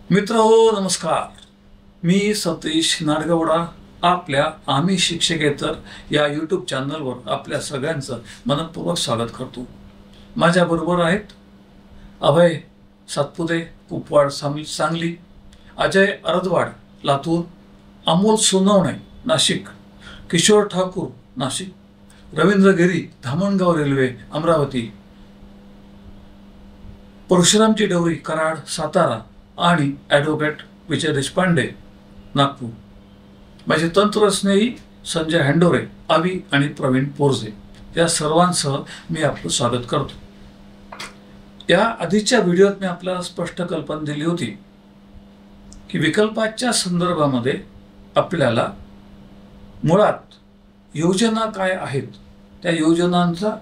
मित्रहो नमस्कार. मी सतीश नाडगवडा आपल्या आम्ही शिक्षकेतर या यूट्यूब चॅनलवर आपल्या सगळ्यांचं मनपूर्वक स्वागत करतो. माझ्याबरोबर आहेत अभय सातपुते कुपवाड सांगली, अजय अरदवाड लातूर, अमोल सोनवणे नाशिक, किशोर ठाकूर नाशिक, रवींद्र गिरी धामणगाव रेल्वे अमरावती, परशुरामजी डवरी कराड सातारा आणि ॲडव्होकेट विजय देशपांडे नागपूर. माझे तंत्रस्नेही संजय हंडोरे आवी आणि प्रवीण पोरजे या सर्वांसह मी आपलं स्वागत करतो. या आधीच्या व्हिडिओत मी आपल्याला स्पष्ट कल्पना दिली होती की विकल्पाच्या संदर्भामध्ये आपल्याला मुळात योजना काय आहेत त्या योजनांचा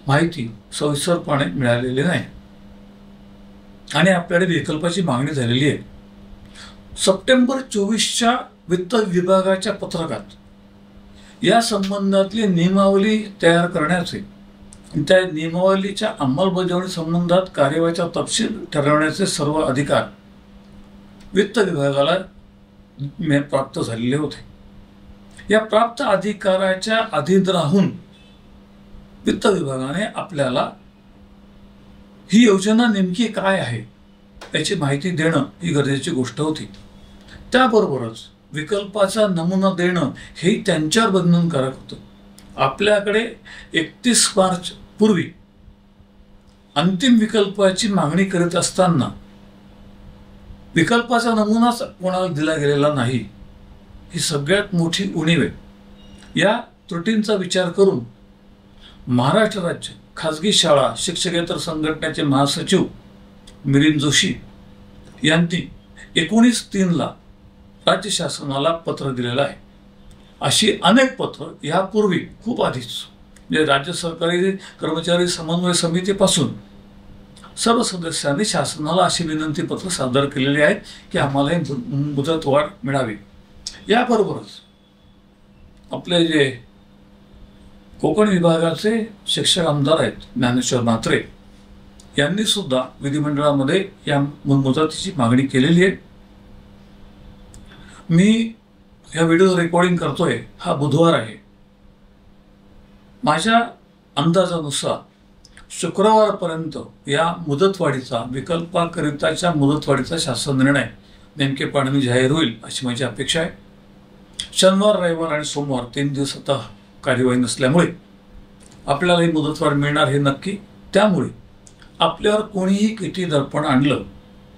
माहिती सविस्तरपणे मिळालेली नाही आणि आपल्याकडे विकल्पाची मागणी झालेली आहे. सप्टेंबर 24च्या वित्त विभागाच्या पत्रकात या संबंधातली नियमावली तयार करण्याचे, त्या नियमावलीच्या अंमलबजावणी संबंधात कार्यवाहीचा तपशील ठरवण्याचे सर्व अधिकार वित्त विभागाला प्राप्त झालेले होते. या प्राप्त अधिकाराच्या अधीन राहून वित्त विभागाने आपल्याला ही योजना नेमकी काय आहे याची माहिती देणं ही गरजेची गोष्ट होती. त्याबरोबरच विकल्पाचा नमुना देणं हे त्यांच्यावर बंधनकारक होतं. आपल्याकडे 31 मार्च पूर्वी अंतिम विकल्पाची मागणी करीत असताना विकल्पाचा नमुनाच कोणाला दिला गेलेला नाही, ही सगळ्यात मोठी उणीव आहे. या त्रुटींचा विचार करून महाराष्ट्र राज्य खाजगी शाळा शिक्षकेतर संघटनेचे महासचिव मिलिंद जोशी यांनी 19/3 राज्य शासनाला पत्र दिलेलं आहे. अशी अनेक पत्र यापूर्वी खूप आधीच म्हणजे राज्य सरकारी कर्मचारी समन्वय समितीपासून सर्व सदस्यांनी शासनाला अशी विनंती पत्र सादर केलेली आहेत की आम्हाला मुदतवाढ मिळावी. याबरोबरच आपले जे कोकण विभागाचे शिक्षक आमदार आहेत ज्ञानेश्वर म्हात्रे यांनी सुद्धा विधिमंडळामध्ये या मुदतीची मागणी केलेली आहे. मी या व्हिडिओ रेकॉर्डिंग करतोय हा बुधवार आहे. माझ्या अंदाजानुसार शुक्रवारपर्यंत या मुदतवाढीचा विकल्पाकरिताच्या मुदतवाढीचा शासन निर्णय नेमकेपणाने जाहीर होईल अशी माझी अपेक्षा आहे. शनिवार रविवार आणि सोमवार 3 दिवस आता कार्यवाही नसल्यामुळे आपल्याला ही मुदतवाढ मिळणार हे नक्की. त्यामुळे आपल्यावर कोणीही किती दडपण आणलं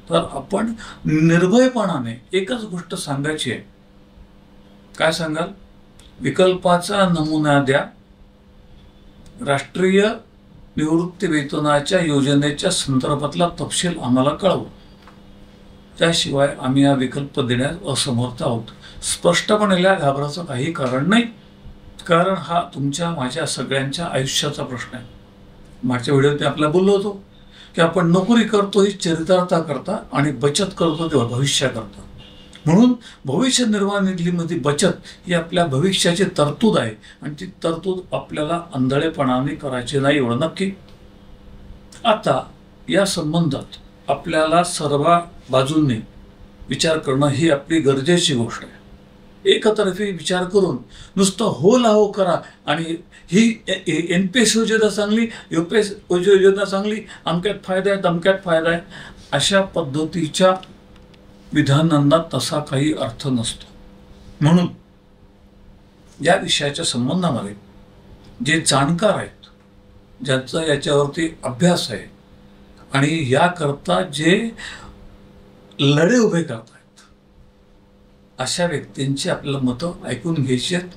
तर आपण निर्भयपणाने एकच गोष्ट सांगायची आहे. काय सांगाल? विकल्पाचा नमुना द्या, राष्ट्रीय निवृत्ती वेतनाच्या योजनेच्या संदर्भातला तपशील आम्हाला कळवा, त्याशिवाय आम्ही हा विकल्प देण्यास असमर्थ आहोत. स्पष्टपणे घाबरायचं काही कारण नाही, कारण हा तुमच्या माझ्या सगळ्यांच्या आयुष्याचा प्रश्न आहे. मागच्या व्हिडिओत मी आपल्याला बोललो होतो की आपण नोकरी करतो ही चरितार्था करता आणि बचत करतो तेव्हा भविष्याकरता. म्हणून भविष्य निर्वाह निधीमध्ये बचत ही आपल्या भविष्याची तरतूद आहे आणि ती तरतूद आपल्याला आंधळेपणाने करायची नाही एवढं नक्की. आता या संबंधात आपल्याला सर्व बाजूंनी विचार करणं ही आपली गरजेची गोष्ट आहे. एकतर्फी विचार करून नुसतं हो लाहो करा आणि ही NPS योजना चांगली, UPS योजना चांगली, अमक्यात फायदा आहे दमक्यात फायदा आहे, अशा पद्धतीच्या विधानांना तसा काही अर्थ नसतो. म्हणून या विषयाच्या संबंधामध्ये जे जाणकार आहेत, ज्यांचा याच्यावरती अभ्यास आहे आणि याकरता जे लढे उभे करतात अशा व्यक्तींची आपल्याला मतं ऐकून घ्यायची आहेत.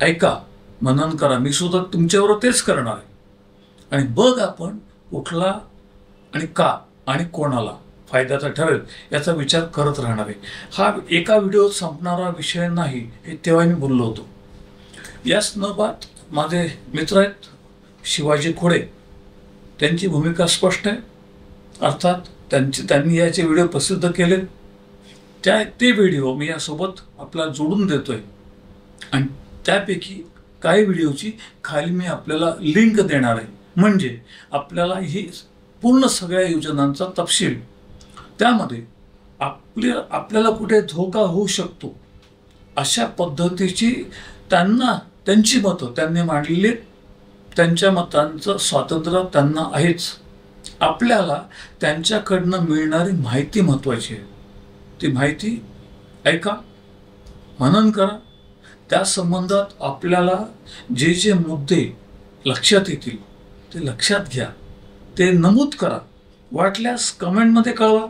ऐका, मनन करा. मी सुद्धा तुमच्यावर तेच करणार आहे आणि बघ आपण कुठला आणि का आणि कोणाला फायद्याचा ठरेल याचा विचार करत राहणार आहे. हा एका व्हिडिओत संपणारा विषय नाही हे तेव्हा मी बोललो होतो. या संदर्भात माझे मित्र आहेत शिवाजी खोडे, त्यांची भूमिका स्पष्ट आहे. अर्थात त्यांनी याचे व्हिडिओ प्रसिद्ध केले. ते व्हिडिओ मी यासोबत आपल्याला जोडून देतोय आणि त्यापैकी काही व्हिडिओची खाली मी आपल्याला लिंक देणार आहे. म्हणजे आपल्याला ही पूर्ण सगळ्या योजनांचा तपशील त्यामध्ये आपल्याला कुठे धोका होऊ शकतो अशा पद्धतीची त्यांची मतं त्यांनी मांडलेली, त्यांच्या मतांचं स्वातंत्र्य त्यांना आहेच. आपल्याला त्यांच्याकडनं मिळणारी माहिती महत्वाची आहे. ती माहिती ऐका, मनन करा. त्या संबंधात आपल्याला जे जे मुद्दे लक्षात येतील ते लक्षात घ्या, ते नमूद करा. वाटल्यास कमेंटमध्ये कळवा,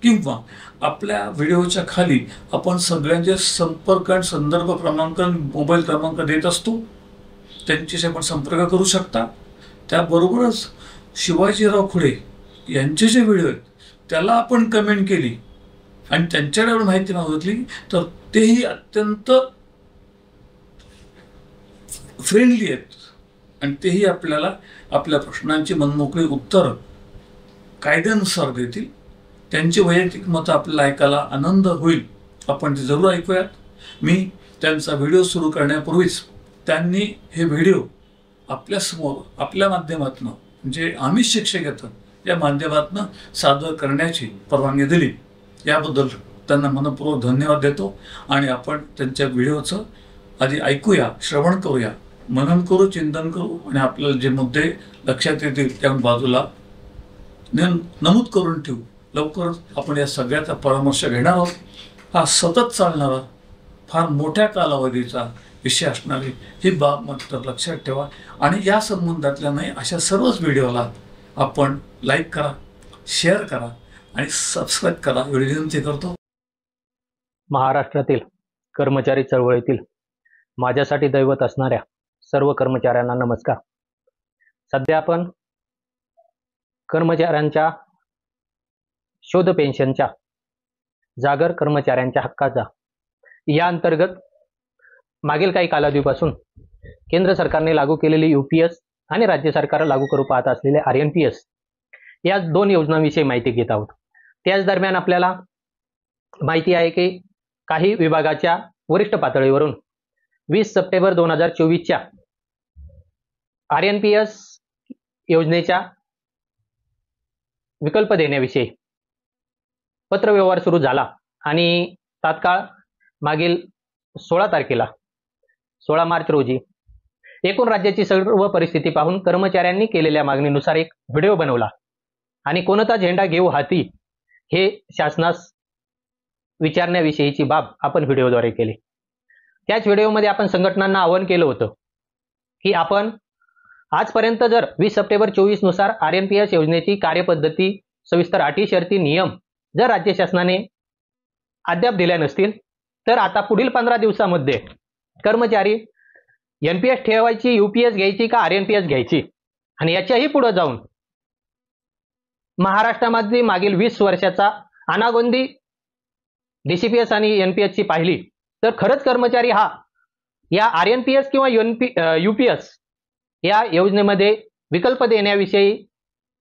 किंवा आपल्या व्हिडिओच्या खाली आपण सगळ्यांचे संपर्क आणि संदर्भ क्रमांक, मोबाईल क्रमांक देत असतो. त्यांच्याशी आपण संपर्क करू शकता. त्याबरोबरच शिवाजीराव खुडे यांचे जे व्हिडिओ आहेत त्याला आपण कमेंट केली आणि त्यांच्याकडे माहिती मागितली तर तेही अत्यंत फ्रेंडली आहेत आणि तेही आपल्याला आपल्या प्रश्नांची मनमोकळी उत्तर कायद्यानुसार देतील. त्यांची वैयक्तिक मतं आपल्याला ऐकायला आनंद होईल. आपण ते जरूर ऐकूयात. मी त्यांचा व्हिडिओ सुरू करण्यापूर्वीच त्यांनी हे व्हिडिओ आपल्यासमोर आपल्या माध्यमातून, म्हणजे आम्ही शिक्षक येतात या माध्यमातून सादर करण्याची परवानगी दिली. याबद्दल त्यांना मनपूर्वक धन्यवाद देतो. आणि आपण त्यांच्या व्हिडिओचं आधी ऐकूया, श्रवण करूया, मनन करू, चिंतन करू आणि आपल्याला जे मुद्दे लक्षात येतील त्या बाजूला नमूद करून ठेवू. लवकरच आपण या सगळ्याचा परामर्श घेणार आहोत. हा सतत चालणारा फार मोठ्या कालावधीचा विषय असणारी ही बाब मात्र लक्षात ठेवा. आणि या संबंधातल्या नाही अशा सर्वच व्हिडिओला आपण लाईक करा, शेअर करा आणि सबस्क्राईब करा एवढी विनंती करतो. महाराष्ट्रातील कर्मचारी चळवळीतील माझ्यासाठी दैवत असणाऱ्या सर्व कर्मचाऱ्यांना नमस्कार. सध्या आपण कर्मचाऱ्यांच्या शोध पेन्शनच्या जागर कर्मचाऱ्यांच्या हक्काचा या अंतर्गत मागील काही कालावधीपासून केंद्र सरकारने लागू केलेली UPS आणि राज्य सरकार लागू करू पाहत असलेले RNPS या दोन योजनांविषयी माहिती घेत आहोत. त्याच दरम्यान आपल्याला माहिती आहे की काही विभागाच्या वरिष्ठ पातळीवरून 20 सप्टेंबर 2024च्या RNPS योजनेच्या विकल्प देण्याविषयी पत्रव्यवहार सुरू झाला आणि तात्काळ मागील 16 मार्च रोजी एकूण राज्याची सर्व परिस्थिती पाहून कर्मचाऱ्यांनी केलेल्या मागणीनुसार एक व्हिडिओ बनवला आणि कोणता झेंडा घेऊ हाती हे शासनास विचारण्याविषयीची बाब आपण व्हिडिओद्वारे केली. त्याच व्हिडिओमध्ये आपण संघटनांना आवाहन केलं होतं की आपण आजपर्यंत जर 20 सप्टेंबर 24 नुसार RNPS योजनेची कार्यपद्धती, सविस्तर अटी, शर्ती, नियम जर राज्य शासनाने अद्याप दिल्या नसतील तर आता पुढील 15 दिवसामध्ये कर्मचारी NPS ठेवायची, UPS घ्यायची का RNPS घ्यायची, आणि याच्याही पुढे जाऊन महाराष्ट्रामध्ये मागील 20 वर्षाचा अनागोंदी DCPS आणि NPS ची पाहिली तर खरंच कर्मचारी हा या RNPS किंवा UPS या योजनेमध्ये विकल्प देण्याविषयी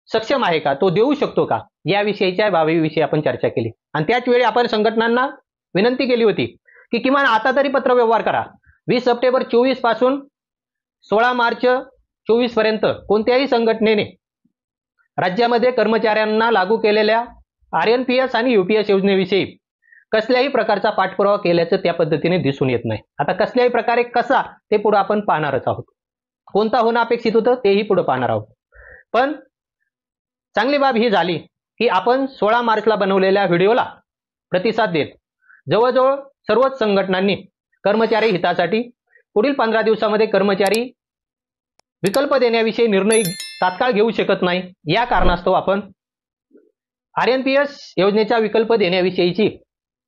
सक्षम आहे का, तो देऊ शकतो का, याविषयीच्या बाबीविषयी आपण चर्चा केली. आणि त्याच वेळी आपण संघटनांना विनंती केली होती की किमान आता तरी पत्रव्यवहार करा. 20 सप्टेंबर 24 पासून 16 मार्च 24 पर्यंत कोणत्याही संघटनेने राज्यामध्ये कर्मचाऱ्यांना लागू केलेल्या RNPS आणि UPS योजनेविषयी कसल्याही प्रकारचा पाठपुरावा केल्याचं त्या पद्धतीने दिसून येत नाही. आता कसल्याही प्रकारे कसा ते पुढे आपण पाहणारच आहोत. कोणता होणं अपेक्षित होतं तेही पुढे पाहणार आहोत. पण चांगली बाब ही झाली की आपण 16 मार्चला बनवलेल्या व्हिडिओला प्रतिसाद देत जवळजवळ सर्वच संघटनांनी कर्मचारी हितासाठी पुढील 15 दिवसामध्ये कर्मचारी विकल्प देण्याविषयी निर्णय तात्काळ घेऊ शकत नाही, या कारणास्तव आपण RNPS योजनेचा विकल्प देण्याविषयीची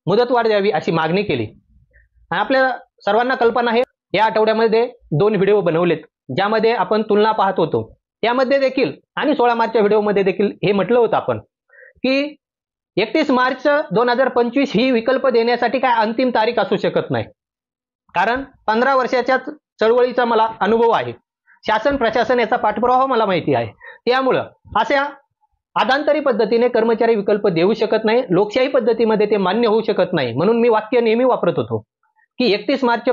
मुदतवाढ द्यावी अशी मागणी केली. आणि आपल्या सर्वांना कल्पना आहे, या आठवड्यामध्ये 2 व्हिडिओ बनवलेत ज्यामध्ये आपण तुलना पाहत होतो. त्यामध्ये देखील आणि 16 मार्चच्या व्हिडिओमध्ये देखील हे म्हटलं होतं आपण की 31 मार्च 2025 ही विकल्प देण्यासाठी काय अंतिम तारीख असू शकत नाही. कारण 15 वर्षाच्या चळवळीचा मला अनुभव आहे, शासन प्रशासन याचा पाठपुरावा मला माहिती आहे. त्यामुळं अशा आदांतरी पद्धतीने कर्मचारी विकल्प देऊ शकत नाही, लोकशाही पद्धतीमध्ये ते मान्य होऊ शकत नाही. म्हणून मी वाक्य नेहमी वापरत होतो की 31 मार्च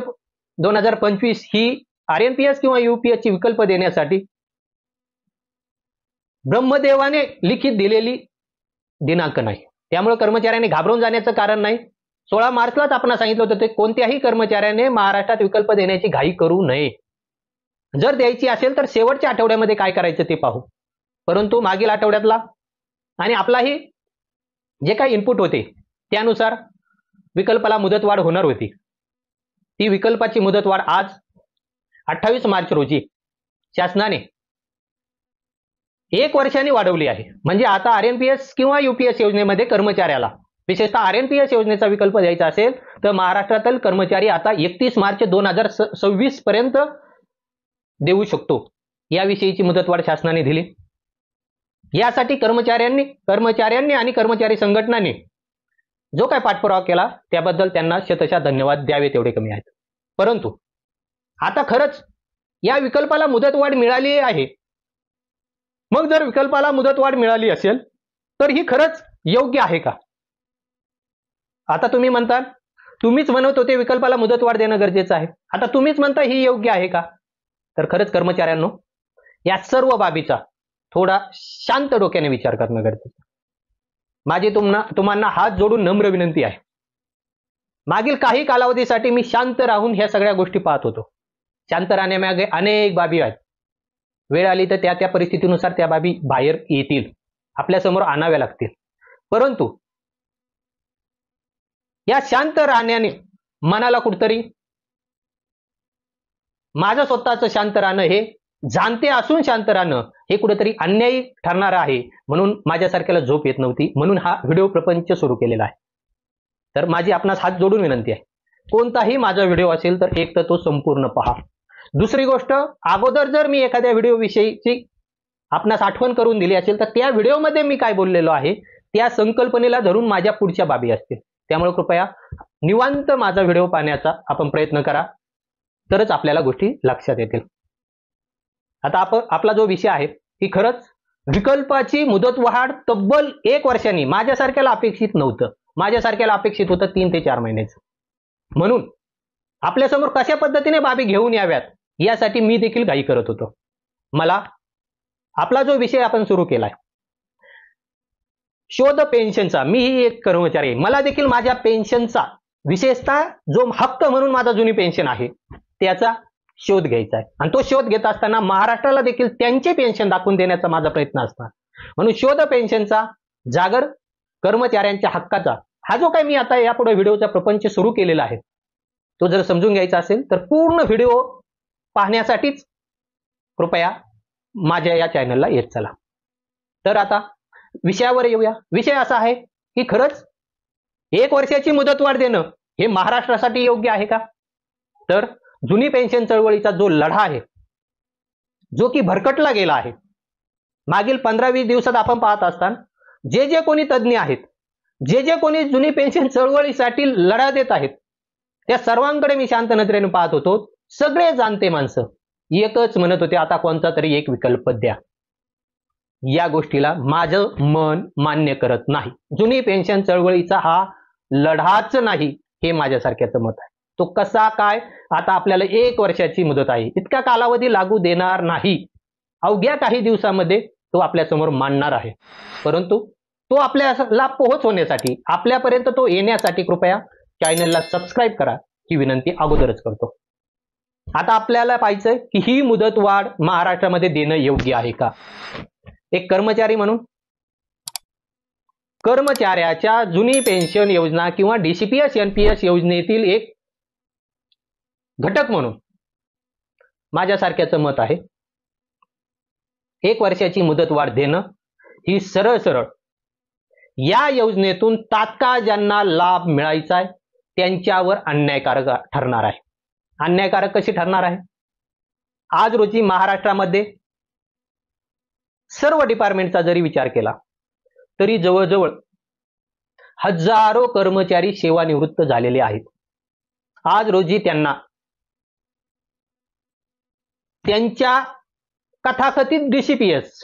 2025 ही RNPS किंवा UPS ची विकल्प देण्यासाठी ब्रह्मदेवाने लिखित दिलेली दिनांक नाही. त्यामुळे कर्मचाऱ्यांनी घाबरून जाण्याचं कारण नाही. 16 मार्चलाच आपण सांगितलं होतं ते कोणत्याही कर्मचाऱ्याने महाराष्ट्रात विकल्प देण्याची घाई करू नये. जर द्यायची असेल तर शेवटच्या आठवड्यामध्ये काय करायचं ते पाहू. परंतु मागील आठवड्यातला आणि आपलाही जे काही इनपुट होते त्यानुसार विकल्पाला मुदतवाढ होणार होती. ती विकल्पाची मुदतवाढ आज 28 मार्च रोजी शासनाने 1 वर्षाने वाढवली आहे. म्हणजे आता आरएनपीएस किंवा यूपीएस योजनेमध्ये कर्मचाऱ्याला विशेषतः आरएनपीएस योजनेचा विकल्प द्यायचा असेल तर महाराष्ट्रातील कर्मचारी आता 31 मार्च 2026 पर्यंत देऊ शकतो. याविषयीची मुदतवाढ शासनाने दिली. यासाठी कर्मचाऱ्यांनी आणि कर्मचारी संघटनांनी जो काय पाठपुरावा केला त्याबद्दल त्यांना शतशः धन्यवाद द्यावे तेवढे कमी आहेत. परंतु आता खरंच या विकल्पाला मुदतवाढ मिळाली आहे. मग जर विकल्पाला मुदतवाढ मिळाली असेल तर ही खरंच योग्य आहे का? आता तुम्ही म्हणता, तुम्हीच म्हणत होते विकल्पाला मुदतवाढ देणं गरजेचं आहे, आता तुम्हीच म्हणता ही योग्य आहे का? तर खरंच कर्मचाऱ्यांनो या सर्व बाबीचा थोडा शांत डोक्याने विचार करणं गरजेचं. माझी तुम्हाला हात जोडून नम्र विनंती आहे. मागील काही कालावधीसाठी मी शांत राहून ह्या सगळ्या गोष्टी पाहत होतो. शांत राहण्यामागे अनेक बाबी आहेत. वेळ आली तर त्या परिस्थितीनुसार त्या बाबी बाहेर येतील, आपल्यासमोर आणाव्या लागतील. परंतु या शांत राहण्याने मनाला कुठतरी माझं स्वतःचं शांत राहणं हे जाणते असून शांत राहणं हे कुठेतरी अन्यायी ठरणार आहे. म्हणून माझ्यासारख्याला झोप येत नव्हती, म्हणून हा व्हिडिओ प्रपंच सुरू केलेला आहे. तर माझी आपणास हात जोडून विनंती आहे, कोणताही माझा व्हिडिओ असेल तर एक तर तो संपूर्ण पहा. दुसरी गोष्ट, अगोदर जर मी एखाद्या व्हिडिओ विषयीची आपणास आठवण करून दिली असेल तर त्या व्हिडिओमध्ये मी काय बोललेलो आहे त्या संकल्पनेला धरून माझ्या पुढच्या बाबी असतील. त्यामुळे कृपया निवांत माझा व्हिडिओ पाहण्याचा आपण प्रयत्न करा, तरच आपल्याला गोष्टी लक्षात येतील. आता आपला जो विषय आहे की खरंच विकल्पाची मुदतवाढ तब्बल 1 वर्षांनी माझ्यासारख्याला अपेक्षित नव्हतं. माझ्यासारख्याला अपेक्षित होतं 3 ते 4 महिन्याचं. म्हणून आपल्यासमोर कशा पद्धतीने बाबी घेऊन याव्यात यासाठी मी देखील घाई करत होतो. मला आपला जो विषय आपण सुरू केलाय शोध पेन्शनचा, मीही एक कर्मचारी आहे, मला देखील माझ्या पेन्शनचा विशेषतः जो हक्क म्हणून माझा जुनी पेन्शन आहे त्याचा शोध घ्यायचा आहे. आणि तो शोध घेत असताना महाराष्ट्राला देखील त्यांचे पेन्शन दाखवून देण्याचा माझा प्रयत्न असणार. म्हणून शोध पेन्शनचा, जागर कर्मचाऱ्यांच्या हक्काचा हा जो काही मी आता यापुढे व्हिडिओचा प्रपंच सुरू केलेला आहे तो जर समजून घ्यायचा असेल तर पूर्ण व्हिडिओ पाहण्यासाठीच कृपया माझ्या या चॅनलला येत चला. तर आता विषयावर येऊया. विषय असा आहे की खरंच 1 वर्षाची मुदतवाढ देणं हे महाराष्ट्रासाठी योग्य आहे का? तर जुनी पेन्शन चळवळीचा जो लढा आहे, जो की भरकटला गेला आहे, मागील 15-20 दिवसात आपण पाहत असताना जे कोणी तज्ज्ञ आहेत, जे कोणी जुनी पेन्शन चळवळीसाठी लढा देत आहेत त्या सर्वांकडे मी शांत नजरेने पाहत होतो. सगळे जाणते माणसं एकच म्हणत होते, आता कोणता तरी एक विकल्प द्या. या गोष्टीला माझं मन मान्य करत नाही. जुनी पेन्शन चळवळीचा हा लढाच नाही हे माझ्यासारख्याचं मत आहे. तो कसा काय, आता आपल्याला 1 वर्षाची मुदत आहे, इतका कालावधी लागू देणार नाही. अवघ्या काही दिवसामध्ये तो आपल्यासमोर मांडणार आहे. परंतु तो आपल्याला पोहोचवण्यासाठी, आपल्यापर्यंत तो येण्यासाठी कृपया चॅनलला सबस्क्राईब करा ही विनंती अगोदरच करतो. आता आपल्याला पाहायचंय की ही मुदतवाढ महाराष्ट्रामध्ये देणं योग्य आहे का? एक कर्मचारी म्हणून कर्मचाऱ्याच्या जुनी पेन्शन योजना किंवा डीसीपीएस एनपीएस योजनेतील एक घटक म्हणून माझ्यासारख्याचं मत आहे 1 वर्षाची मुदतवाढ देणं ही सरळ सरळ या योजनेतून तात्काळ ज्यांना लाभ मिळायचा आहे त्यांच्यावर अन्यायकारक ठरणार आहे. अन्यायकारक कशी ठरणार आहे? आज रोजी महाराष्ट्रामध्ये सर्व डिपार्टमेंटचा जरी विचार केला तरी जवळजवळ हजारो कर्मचारी सेवानिवृत्त झालेले आहेत. आज रोजी त्यांना त्यांच्या कथाकथित डीसीपीएस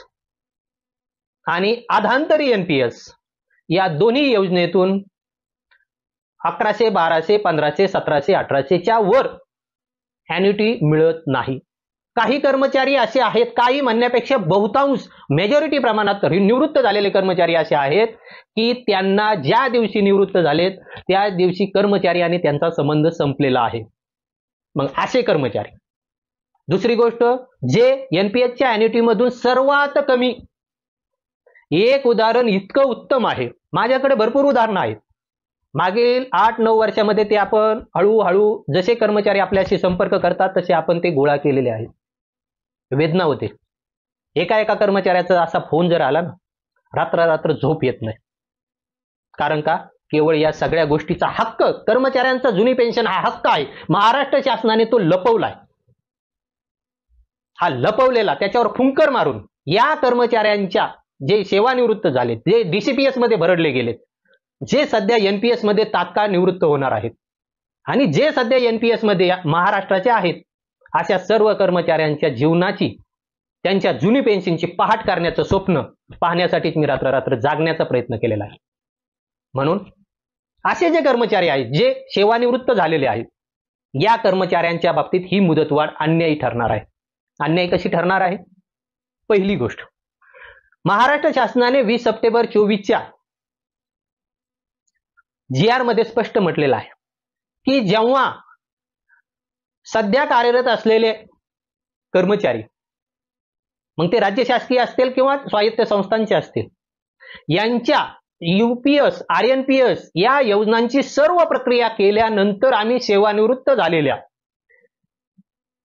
आणि आधांतरी एनपीएस या दोन्ही योजनेतून 1100, 1200, 1500, 1700, 1800 च्या वर ॲन्युटी मिळत नाही. काही कर्मचारी असे आहेत, काही म्हणण्यापेक्षा बहुतांश मेजॉरिटी प्रमाणात निवृत्त झालेले कर्मचारी असे आहेत की त्यांना ज्या दिवशी निवृत्त झालेत त्या दिवशी कर्मचारी आणि त्यांचा संबंध संपलेला आहे. मग असे कर्मचारी. दुसरी गोष्ट, जे एनपीएसच्या अॅन्युइटीमधून सर्वात कमी, एक उदाहरण इतकं उत्तम आहे, माझ्याकडे भरपूर उदाहरणं आहेत. मागील 8-9 वर्षामध्ये ते आपण हळूहळू जसे कर्मचारी आपल्याशी संपर्क करतात तसे आपण ते गोळा केलेले आहेत. वेदना होते. एका कर्मचाऱ्याचा असा फोन जर आला ना, रात्र झोप येत नाही. कारण का? केवळ या सगळ्या गोष्टीचा हक्क, कर्मचाऱ्यांचा जुनी पेन्शन हा हक्क आहे, महाराष्ट्र शासनाने तो लपवलाय. हा लपवलेला, त्याच्यावर फुंकर मारून या कर्मचाऱ्यांच्या जे सेवानिवृत्त झालेत, जे डीसीपीएस मध्ये भरडले गेलेत, जे सध्या एनपीएस मध्ये तात्काळ निवृत्त होणार आहेत आणि जे सध्या एनपीएस मध्ये महाराष्ट्राचे आहेत, अशा सर्व कर्मचाऱ्यांच्या जीवनाची, त्यांच्या जुनी पेन्शनची पहाट करण्याचं स्वप्न पाहण्यासाठीच मी रात्र जागण्याचा प्रयत्न केलेला आहे. म्हणून असे जे कर्मचारी आहेत, जे सेवानिवृत्त झालेले आहेत, या कर्मचाऱ्यांच्या बाबतीत ही मुदतवाढ अन्यायी ठरणार आहे. अन्यायी कशी ठरणार आहे? पहिली गोष्ट, महाराष्ट्र शासनाने 20 सप्टेंबर 24च्या GR मध्ये स्पष्ट म्हटलेलं आहे की जेव्हा सध्या कार्यरत असलेले कर्मचारी, मग ते राज्य शासकीय असतील किंवा स्वायत्त संस्थांचे असतील, यांच्या यूपीएस, आरएनपीएस या योजनांची सर्व प्रक्रिया केल्यानंतर आम्ही सेवानिवृत्त झालेल्या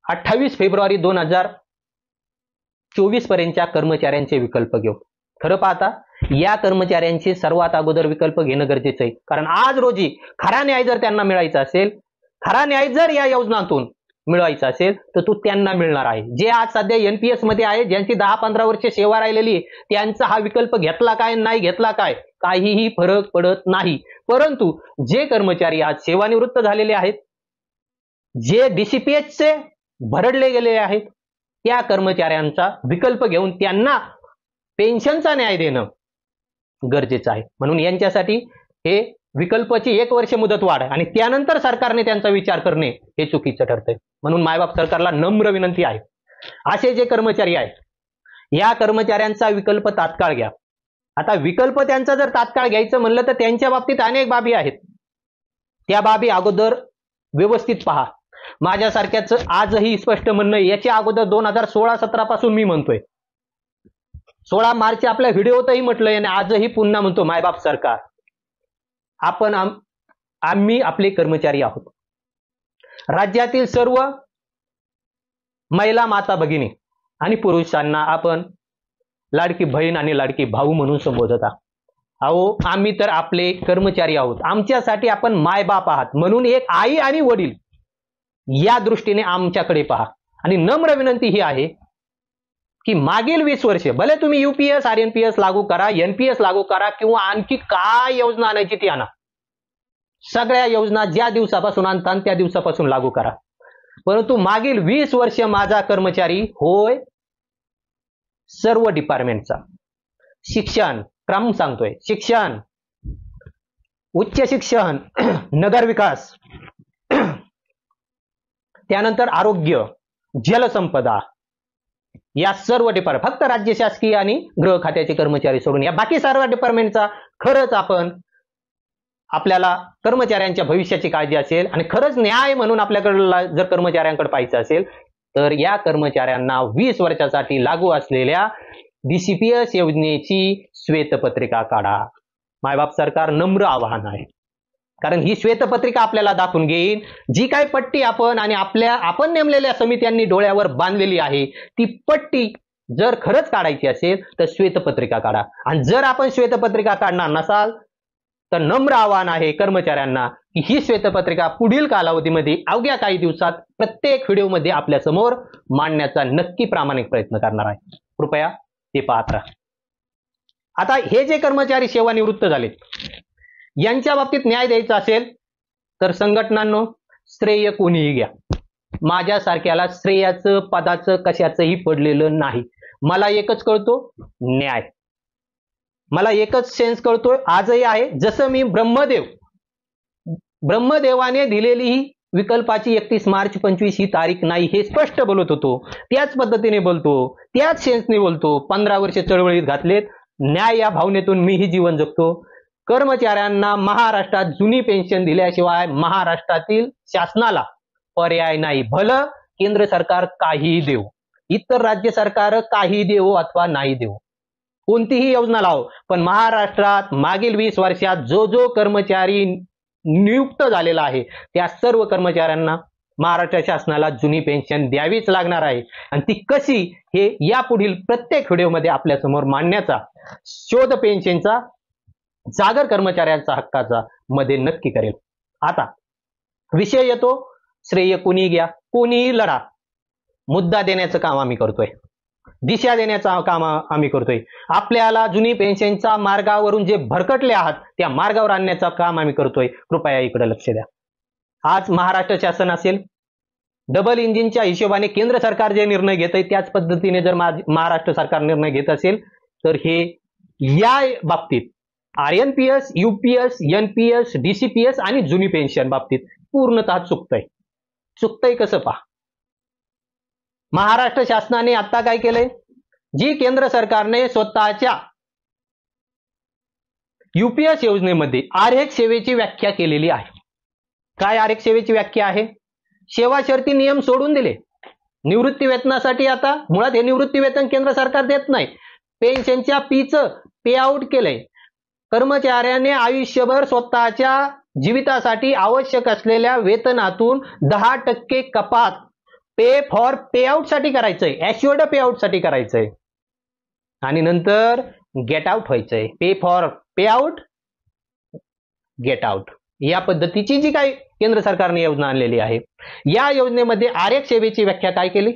28 फेब्रुवारी 2024 पर्यंतच्या कर्मचाऱ्यांचे विकल्प घेऊ. खरं पाहता या कर्मचाऱ्यांचे सर्वात अगोदर विकल्प घेणं गरजेचं आहे. कारण आज रोजी खरा न्याय जर त्यांना मिळायचा असेल, खरा न्याय जर या योजनातून मिळवायचा असेल तर तो त्यांना मिळणार आहे. जे आज सध्या एनपीएस मध्ये आहे, ज्यांची 10-15 वर्षे सेवा राहिलेली, त्यांचा हा विकल्प घेतला काय नाही घेतला काय काहीही फरक पडत नाही. परंतु जे कर्मचारी आज सेवानिवृत्त झालेले आहेत, जे डीसीपीएसचे भरडले गेलेले आहेत, त्या कर्मचाऱ्यांचा विकल्प घेऊन त्यांना पेन्शनचा न्याय देणं गरजेचं आहे. म्हणून यांच्यासाठी हे विकल्पाची 1 वर्ष मुदतवाढ आणि त्यानंतर सरकारने त्यांचा विचार करणे हे चुकीचं ठरतंय. म्हणून मायबाप सरकारला नम्र विनंती आहे, असे जे कर्मचारी आहेत, या कर्मचाऱ्यांचा विकल्प तात्काळ घ्या. आता विकल्प त्यांचा जर तात्काळ घ्यायचं म्हणलं तर त्यांच्या बाबतीत अनेक बाबी आहेत. त्या बाबी अगोदर व्यवस्थित पहा. माझ्यासारख्याच आजही स्पष्ट म्हणणं, याच्या अगोदर 2016-17 पासून मी म्हणतोय, 16 मार्च आपल्या व्हिडिओतही म्हटलंय आणि आजही पुन्हा म्हणतो, मायबाप सरकार, आम्ही आपले कर्मचारी आहोत. राज्यातील सर्व महिला माता भगिनी आणि पुरुषांना आपण लाडकी बहीण आणि लाडकी भाऊ म्हणून संबोधत आहात. अहो, आम्ही तर आपले कर्मचारी आहोत, आमच्यासाठी आपण मायबाप आहात. म्हणून एक आई आणि वडील या दृष्टीने आमच्याकडे पहा. आणि नम्र विनंती ही आहे की मागील 20 वर्षे भले तुम्ही यूपीएस, आरएनपीएस लागू करा, एनपीएस लागू करा किंवा आणखी काय योजना आणायची ती आणा, सगळ्या योजना ज्या दिवसापासून आणता त्या दिवसापासून लागू करा. परंतु मागील 20 वर्ष माझा कर्मचारी होय, सर्व डिपार्टमेंटचा, शिक्षण, क्रम सांगतोय, शिक्षण, उच्च शिक्षण, नगर विकास, त्यानंतर आरोग्य, जलसंपदा, या सर्व डिपार्टमेंट, फक्त राज्य शासकीय आणि गृह खात्याचे कर्मचारी सोडून या बाकी सर्व डिपार्टमेंटचा खरंच आपल्याला कर्मचाऱ्यांच्या भविष्याची काळजी असेल आणि खरंच न्याय म्हणून आपल्याकडे जर कर्मचाऱ्यांकडे पाहायचं असेल तर या कर्मचाऱ्यांना 20 वर्षासाठी लागू असलेल्या डीसीपीएस योजनेची श्वेतपत्रिका काढा. मायबाप सरकार, नम्र आवाहन आहे. कारण ही श्वेतपत्रिका आपल्याला दाखवून घेईन जी काय पट्टी आपण नेमलेल्या समित्यांनी डोळ्यावर बांधलेली आहे, ती पट्टी जर खरंच काढायची असेल तर श्वेतपत्रिका काढा. आणि जर आपण श्वेतपत्रिका काढणार नसाल तर नम्र आवाहन आहे कर्मचाऱ्यांना की ही श्वेतपत्रिका पुढील कालावधीमध्ये अवघ्या काही दिवसात प्रत्येक व्हिडिओमध्ये आपल्या समोर मांडण्याचा नक्की प्रामाणिक प्रयत्न करणार आहे. कृपया ते पाहत राहा. आता हे जे कर्मचारी सेवानिवृत्त झाले, यांच्या बाबतीत न्याय द्यायचा असेल तर संघटनांनो, श्रेय कोणीही घ्या, माझ्यासारख्याला श्रेयाचं पदाचं कशाचंही पडलेलं नाही. मला एकच कळतो, न्याय. मला एकच सेन्स कळतोय, आजही आहे. जसं मी ब्रह्मदेवाने दिलेली ही विकल्पाची 31 मार्च 25 ही तारीख नाही हे स्पष्ट बोलत होतो. त्याच पद्धतीने बोलतो, त्याच सेन्सने बोलतो. 15 वर्ष चळवळीत घातलेत. न्याय या भावनेतून मीही जीवन जगतो. कर्मचाऱ्यांना महाराष्ट्रात जुनी पेन्शन दिल्याशिवाय महाराष्ट्रातील शासनाला पर्याय नाही. भलं केंद्र सरकार काहीही देऊ, इतर राज्य सरकार काही देऊ अथवा नाही देऊ, कोणतीही योजना लावो, पण महाराष्ट्रात मागील 20 वर्षात जो कर्मचारी नियुक्त झालेला आहे त्या सर्व कर्मचाऱ्यांना महाराष्ट्र शासनाला जुनी पेन्शन द्यावीच लागणार आहे. आणि ती कशी हे यापुढील प्रत्येक व्हिडिओमध्ये आपल्यासमोर मांडण्याचा शोध पेन्शनचा जागर कर्मचाऱ्यांचा हक्काचा मध्ये नक्की करेल. आता विषय येतो, श्रेय कोणी घ्या कोणीही लढा, मुद्दा देण्याचं काम आम्ही करतोय, दिशा देण्याचं काम आम्ही करतोय. आपल्याला जुनी पेन्शनच्या मार्गावरून जे भरकटले आहात त्या मार्गावर आणण्याचं काम आम्ही करतोय. कृपया इकडे लक्ष द्या. आज महाराष्ट्र शासन असेल, डबल इंजिनच्या हिशोबाने केंद्र सरकार जे निर्णय घेत आहे त्याच पद्धतीने जर महाराष्ट्र सरकार निर्णय घेत असेल तर हे या बाबतीत आरएनपीएस, यूपीएस, एनपीएस, डीसीपीएस आणि जुनी पेन्शन बाबतीत पूर्णतः चुकतंय. चुकतंय कसं पहा. महाराष्ट्र शासनाने आता काय केलंय, जी केंद्र सरकारने स्वतःच्या यूपीएस योजनेमध्ये आरेख सेवेची व्याख्या केलेली आहे. काय आरेख सेवेची व्याख्या आहे? सेवा शर्ती नियम सोडून दिले. निवृत्ती वेतनासाठी आता मुळात हे निवृत्ती वेतन केंद्र सरकार देत नाही, पेन्शनच्या पीचं पे आउट केलंय. कर्मचाऱ्याने आयुष्यभर स्वतःच्या जीवितासाठी आवश्यक असलेल्या वेतनातून 10% कपात पे फॉर पे आउट साठी करायचंय, ऍश्युअर्ड पे आउट साठी करायचंय आणि नंतर गेट आउट व्हायचंय. Pay for pay out, get out या पद्धतीची जी काही केंद्र सरकारने योजना आणलेली आहे, या योजनेमध्ये आरेख सेवेची व्याख्या काय केली?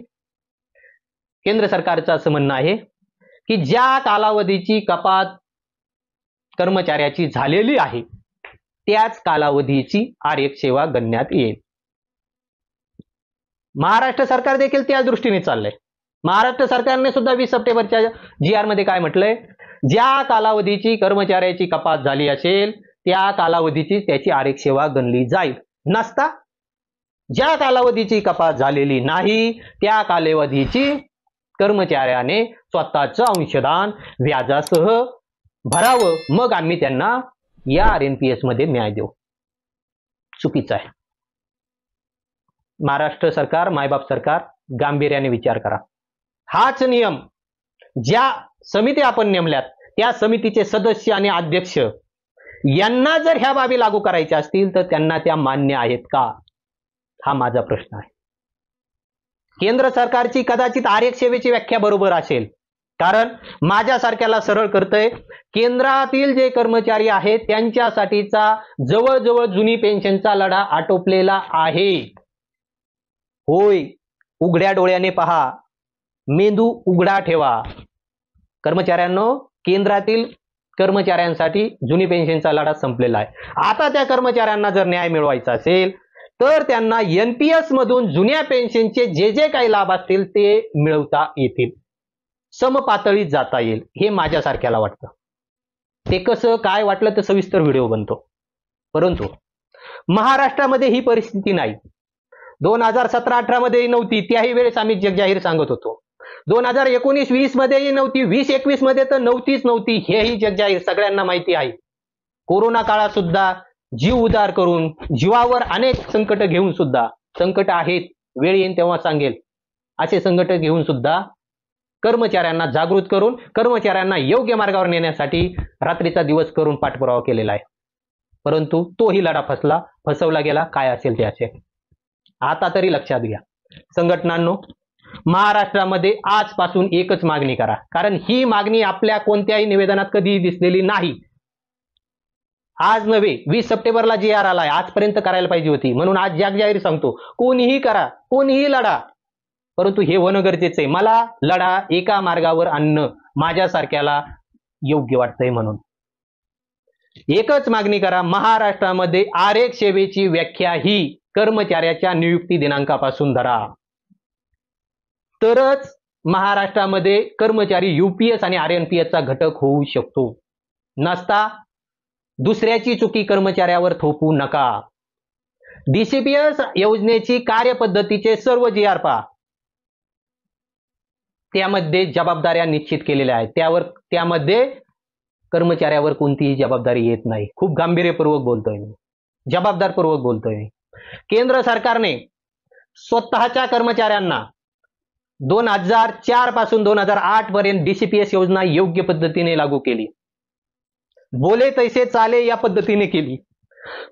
केंद्र सरकारचं असं म्हणणं आहे की ज्या कालावधीची कपात कर्मचाऱ्याची झालेली आहे त्याच कालावधीची आरेख सेवा गणण्यात येईल. महाराष्ट्र सरकार देखील त्या दृष्टीने चाललंय. महाराष्ट्र सरकारने सुद्धा 20 सप्टेंबरच्या GR मध्ये काय म्हटलंय, ज्या कालावधीची कर्मचाऱ्याची कपात झाली असेल त्या कालावधीची त्याची आरेख सेवा गणली जाईल. नसता ज्या कालावधीची कपात झालेली नाही त्या कालावधीची कर्मचाऱ्याने स्वतःचं अंशदान व्याजासह भरावं, मग आम्ही त्यांना या आरएनपीएस मध्ये न्याय देऊ. चुकीचं आहे. महाराष्ट्र सरकार, मायबाप सरकार, गांभीर्याने विचार करा. हाच नियम ज्या समिती आपण नेमल्यात त्या समितीचे सदस्य आणि अध्यक्ष यांना जर ह्या बाबी लागू करायच्या असतील तर त्यांना त्या मान्य आहेत का, हा माझा प्रश्न आहे. केंद्र सरकारची कदाचित आरेख सेवेची व्याख्या बरोबर असेल, कारण माझ्यासारख्याला सरळ करतंय, केंद्रातील जे कर्मचारी आहेत त्यांच्यासाठीचा जवळजवळ जुनी पेन्शनचा लढा आटोपलेला आहे. होय, उघड्या डोळ्याने पहा, मेंदू उघडा ठेवा. कर्मचाऱ्यांनो, केंद्रातील कर्मचाऱ्यांसाठी जुनी पेन्शनचा लढा संपलेला आहे. आता त्या कर्मचाऱ्यांना जर न्याय मिळवायचा असेल तर त्यांना एनपीएस मधून जुन्या पेन्शनचे जे काही लाभ असतील ते मिळवता येतील, समपातळीत जाता येईल, हे माझ्यासारख्याला वाटतं. ते कसं काय वाटलं तर सविस्तर व्हिडिओ बनतो. परंतु महाराष्ट्रामध्ये ही परिस्थिती नाही. 2017-18 मध्ये नव्हती, त्याही वेळेस आम्ही जगजाहीर सांगत होतो. 2019-20 मध्येही नव्हती, 20-21 मध्ये तर नव्हती, हेही जगजाहीर सगळ्यांना माहिती आहे. कोरोना काळात सुद्धा जीव उदार करून, जीवावर अनेक संकट घेऊन सुद्धा, संकट आहेत, वेळ येईल तेव्हा सांगेल, असे संकट घेऊन सुद्धा कर्मचाऱ्यांना जागृत करून कर्मचाऱ्यांना योग्य मार्गावर नेण्यासाठी रात्रीचा दिवस करून पाठपुरावा केलेला आहे. परंतु तोही लढा फसवला गेला. काय असेल ते असेल. आता तरी लक्षात घ्या संघटनांनो, महाराष्ट्रामध्ये आजपासून एकच मागणी करा, कारण ही मागणी आपल्या कोणत्याही निवेदनात कधीही दिसलेली नाही. आज नव्हे, 20 सप्टेंबरला GR आलाय, आजपर्यंत करायला पाहिजे होती. म्हणून आज जगजाहीर सांगतो, कोणीही करा, कोणीही लढा, परंतु हे होणं गरजेचं आहे. मला लढा एका मार्गावर आणणं माझ्यासारख्याला योग्य वाटतंय. म्हणून एकच मागणी करा, महाराष्ट्रामध्ये आरेख सेवेची व्याख्या ही कर्मचाऱ्याच्या नियुक्ती दिनांकापासून धरा, तरच महाराष्ट्रामध्ये कर्मचारी यूपीएस आणि आरएनपीएसचा घटक होऊ शकतो. नसता दुसऱ्याची चुकी कर्मचाऱ्यावर थोपू नका. डीसीपीएस योजनेची कार्यपद्धतीचे सर्व जी आर पहा, त्यामध्ये जबाबदाऱ्या निश्चित केलेल्या आहेत. त्यामध्ये कर्मचाऱ्यावर कोणतीही जबाबदारी येत नाही. खूप गांभीर्यपूर्वक बोलतोय मी, जबाबदारपूर्वक बोलतोय मी. केंद्र सरकारने स्वतःच्या कर्मचाऱ्यांना 2004 पासून 2008 पर्यंत डीसीपीएस योजना योग्य पद्धतीने लागू केली. बोले तैसे चाले या पद्धतीने केली.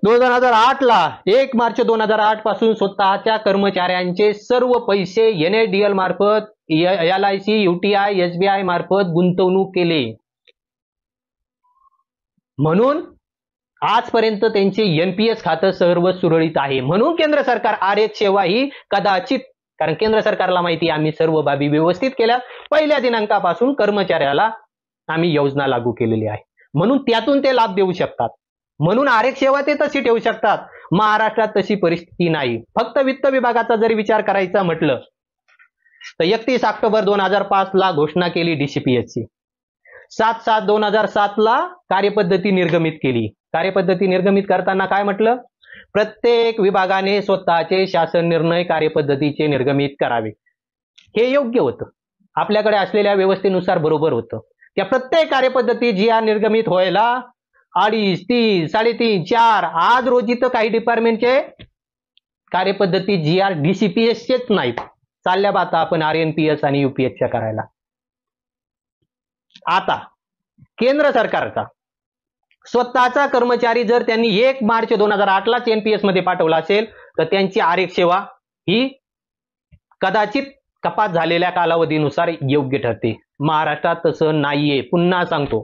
2008 ला 1 मार्च 2008 पासून स्वतःच्या कर्मचाऱ्यांचे सर्व पैसे NADL मार्फत, LIC, UTI, SBI मार्फत गुंतवणूक केले. म्हणून आजपर्यंत त्यांचे NPS खातं सर्व सुरळीत आहे. म्हणून केंद्र सरकार आरेख सेवा ही कदाचित, कारण केंद्र सरकारला माहिती आम्ही सर्व बाबी व्यवस्थित केल्या, पहिल्या दिनांकापासून कर्मचाऱ्याला आम्ही योजना लागू केलेली आहे, म्हणून त्यातून ते लाभ देऊ शकतात. म्हणून आरेख सेवा ते तशी ठेवू शकतात. महाराष्ट्रात तशी परिस्थिती नाही. फक्त वित्त विभागाचा जरी विचार करायचा म्हटलं तर 31 ऑक्टोबर 2005 ला घोषणा केली डीसीपीएसची. 7/7/2007 ला कार्यपद्धती निर्गमित केली. कार्यपद्धती निर्गमित करताना काय म्हटलं? प्रत्येक विभागाने स्वतःचे शासन निर्णय कार्यपद्धतीचे निर्गमित करावे. हे योग्य होतं, आपल्याकडे असलेल्या व्यवस्थेनुसार बरोबर होतं. त्या प्रत्येक कार्यपद्धती जी निर्गमित व्हायला 2.5, 3, 3.5, 4 आज रोजी तर काही डिपार्टमेंटचे कार्यपद्धती GR डीसीपीएसचेच नाहीत, चालल्या बाता आपण RNPS आणि UPSच्या करायला. आता केंद्र सरकारचा स्वतःचा कर्मचारी जर त्यांनी 1 मार्च 2008 लाच NPS मध्ये पाठवला असेल तर त्यांची आरेख सेवा ही कदाचित कपात झालेल्या कालावधीनुसार योग्य ठरते. महाराष्ट्रात तसं नाहीये. पुन्हा सांगतो,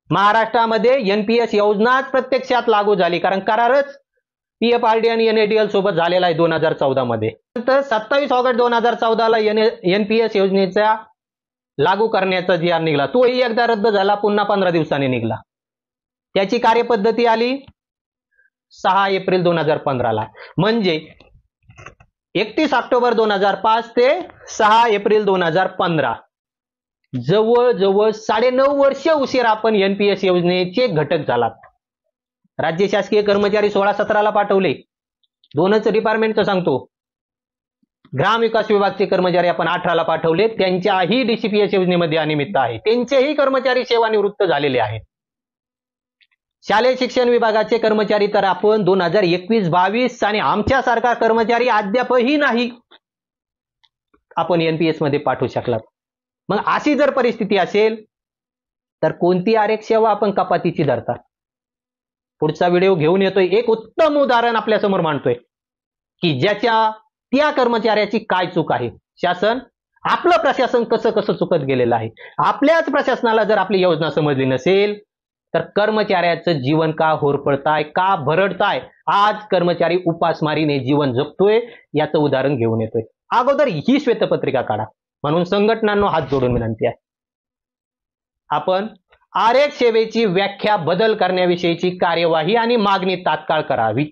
महाराष्ट्रामध्ये NPS योजनाच प्रत्यक्षात लागू झाली, कारण करारच PFRD आणि NADL सोबत झालेला आहे 2014 मध्ये. नंतर 27 ऑगस्ट 2014 ला NPS योजनेचा लागू करण्याचा GR निघाला, तोही एकदा रद्द झाला, पुन्हा 15 दिवसांनी निघाला. त्याची कार्यपद्धती आली 6 एप्रिल 2015 ला. म्हणजे 31 ऑक्टोबर 2005 ते 6 एप्रिल 2015 जवळजवळ 9.5 वर्ष उशीर आपण NPS योजनेचे घटक झालात. राज्य शासकीय कर्मचारी 16-17 ला पाठवले, 2च डिपार्टमेंटचं सांगतो. ग्रामविकास विभागचे कर्मचारी आपण 18 ला पाठवले, त्यांच्याही डीसीपीएस योजनेमध्ये अनियमितता आहे, त्यांचेही कर्मचारी सेवानिवृत्त झालेले आहेत. शालेय शिक्षण विभागाचे कर्मचारी तर आपण 2021-22 आणि आमच्यासारखा कर्मचारी अद्यापही नाही आपण NPS मध्ये पाठवू शकलात. मग अशी जर परिस्थिती असेल तर कोणती आरेख सेवा आपण कपातीची धरता? पुढचा व्हिडिओ घेऊन येतोय, एक उत्तम उदाहरण आपल्या समोर मांडतोय की ज्याच्या त्या कर्मचाऱ्याची काय चूक आहे. शासन, आपलं प्रशासन कसं कसं चुकत गेलेलं आहे. आपल्याच प्रशासनाला जर आपली योजना समजली नसेल तर कर्मचाऱ्याचं जीवन का होरपळताय, का भरडताय, आज कर्मचारी उपासमारीने जीवन जगतोय, याचं उदाहरण घेऊन येतोय. अगोदर ही श्वेतपत्रिका काढा. म्हणून संघटनांना हात जोडून विनंती आहे, आपण आरेख सेवेची व्याख्या बदल करण्याविषयीची कार्यवाही आणि मागणी तात्काळ करावी.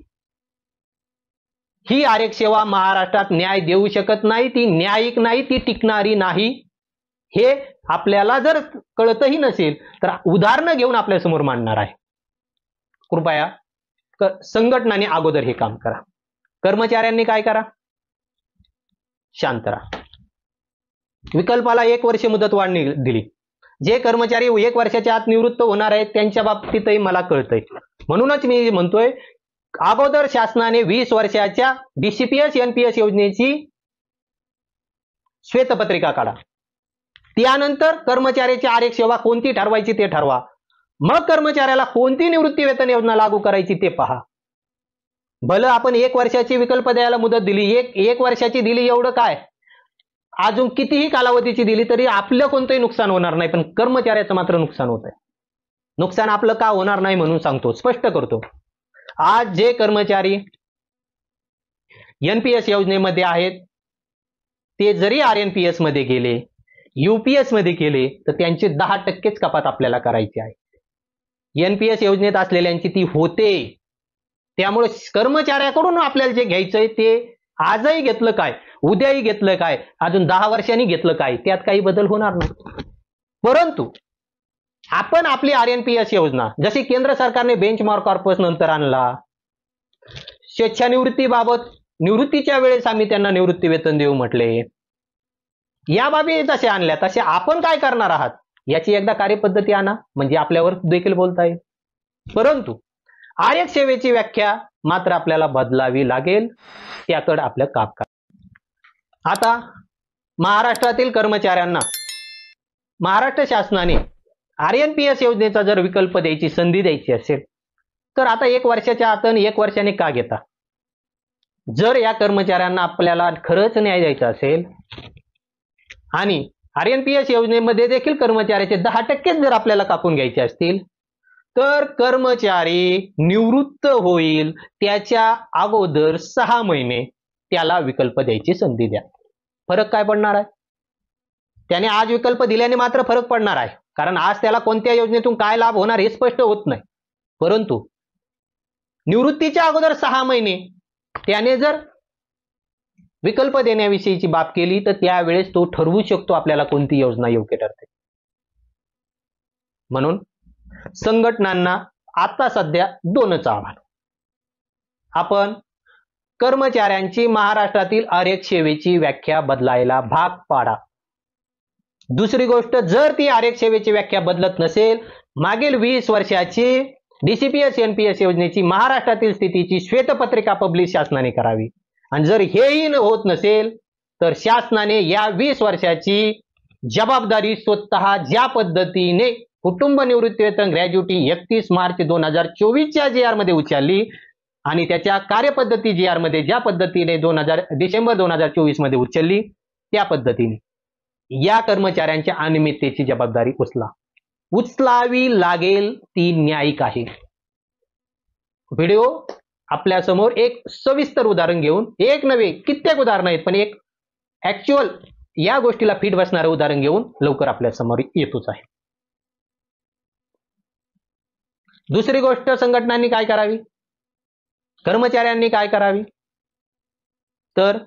ही आरेख सेवा महाराष्ट्रात न्याय देऊ शकत नाही, ती न्यायिक नाही, ती टिकणारी नाही. हे आपल्याला जर कळतही नसेल तर उदाहरणं घेऊन आपल्या समोर मांडणार आहे. कृपया संघटनांनी अगोदर हे काम करा. कर्मचाऱ्यांनी काय करा? शांत राहा. विकल्पाला 1 वर्ष मुदतवाढ दिली. जे कर्मचारी 1 वर्षाच्या आत निवृत्त होणार आहेत त्यांच्या बाबतीतही मला कळतंय. म्हणूनच मी म्हणतोय, अगोदर शासनाने 20 वर्षाच्या डीसीपीएस NPS योजनेची श्वेतपत्रिका काढा. त्यानंतर कर्मचाऱ्याची आरेख सेवा कोणती ठरवायची ते ठरवा. मग कर्मचाऱ्याला कोणती निवृत्ती वेतन योजना लागू करायची ते पहा. भलं आपण 1 वर्षाची विकल्प द्यायला मुदत दिली, एक वर्षाची दिली, एवढं काय, अजून कितीही कालावधीची दिली तरी आपलं कोणतंही नुकसान होणार नाही, पण कर्मचाऱ्याचं मात्र नुकसान होत आहे. नुकसान आपलं का होणार नाही म्हणून सांगतो, स्पष्ट करतो. आज जे कर्मचारी NPS योजनेमध्ये आहेत ते जरी RNPS मध्ये गेले, UPS मध्ये गेले तर त्यांची 10% कपात आपल्याला करायची आहे. NPS योजनेत असलेल्यांची ती होते. त्यामुळे कर्मचाऱ्याकडून आपल्याला जे घ्यायचंय ते आजही घेतलं काय, उद्याही घेतलं काय, अजून 10 वर्षांनी घेतलं काय, त्यात काही बदल होणार नाही. परंतु आपण आपली RNPS योजना जशी केंद्र सरकारने बेंचमार्क कॉर्पस नंतर आणला, स्वेच्छानिवृत्तीबाबत निवृत्तीच्या वेळेस आम्ही त्यांना निवृत्ती वेतन देऊ म्हटले. या बाबी जसे आणल्या तसे आपण काय करणार आहात याची एकदा कार्यपद्धती आणा, म्हणजे आपल्यावर देखील बोलता येईल. परंतु आरक्षण सेवेची व्याख्या मात्र आपल्याला बदलावी लागेल, त्याकडे आपलं काम करा. आता महाराष्ट्रातील कर्मचाऱ्यांना महाराष्ट्र शासनाने RNPS योजनेचा जर विकल्प द्यायची संधी द्यायची असेल तर आता 1 वर्षाच्या आत 1 वर्षाने का घेता? जर या कर्मचाऱ्यांना आपल्याला खरंच न्याय द्यायचा असेल आणि RNPS योजनेमध्ये देखील कर्मचाऱ्याचे 10% जर आपल्याला कापून घ्यायचे असतील तर कर्मचारी निवृत्त होईल त्याच्या अगोदर 6 महिने त्याला विकल्प द्यायची संधी द्या. फरक काय पडणार आहे? त्याने आज विकल्प दिल्याने मात्र फरक पडणार आहे, कारण आज त्याला कोणत्या योजनेतून काय लाभ होणार हे स्पष्ट होत नाही. परंतु निवृत्तीच्या अगोदर 6 महिने त्याने जर विकल्प देण्याविषयीची बाब केली तर त्यावेळेस तो ठरवू शकतो आपल्याला कोणती योजना योग्य ठरते. म्हणून संघटनांना आता सध्या 2च आव्हान. आपण कर्मचाऱ्यांची महाराष्ट्रातील आरक्षण सेवेची व्याख्या बदलायला भाग पाडा. दुसरी गोष्ट, जर ती आरक्षण सेवेची व्याख्या बदलत नसेल, मागील 20 वर्षाची DCPS NPS योजनेची महाराष्ट्रातील स्थितीची श्वेतपत्रिका पब्लिश शासनाने करावी. आणि जर हेही होत नसेल तर शासनाने या 20 वर्षाची जबाबदारी स्वतः ज्या पद्धतीने कुटुंब निवृत्ती वेतन ग्रॅज्युटी 31 मार्च 2024च्या GR मध्ये उचलली आणि त्याच्या कार्यपद्धती GR मध्ये ज्या पद्धतीने डिसेंबर 2024 मध्ये उचलली त्या पद्धतीने या कर्मचाऱ्यांच्या अनियमिततेची जबाबदारी उचलावी लागेल. ती न्यायिक आहे. व्हिडिओ आपल्या समोर एक सविस्तर उदाहरण घेऊन, एक नव्हे कित्येक उदाहरण आहेत, पण एक ऍक्च्युअल या गोष्टीला फिट बसणारे उदाहरण घेऊन लवकर आपल्या समोर येतोच आहे. दुसरी गोष्ट, संघटनांनी काय करावी, कर्मचाऱ्यांनी काय करावी, तर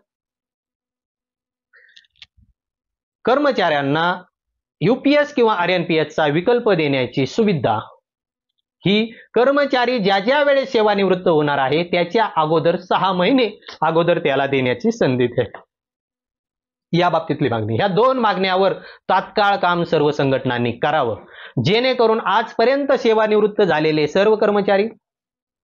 कर्मचाऱ्यांना UPS किंवा RNPS चा विकल्प देण्याची सुविधा ही कर्मचारी ज्या वेळेस सेवानिवृत्त होणार आहे त्याच्या अगोदर 6 महिने अगोदर त्याला देण्याची संधी द्या. या बाबतीतली मागणी, ह्या 2 मागण्यावर तात्काळ काम सर्व संघटनांनी करावं, जेणेकरून आजपर्यंत सेवानिवृत्त झालेले सर्व कर्मचारी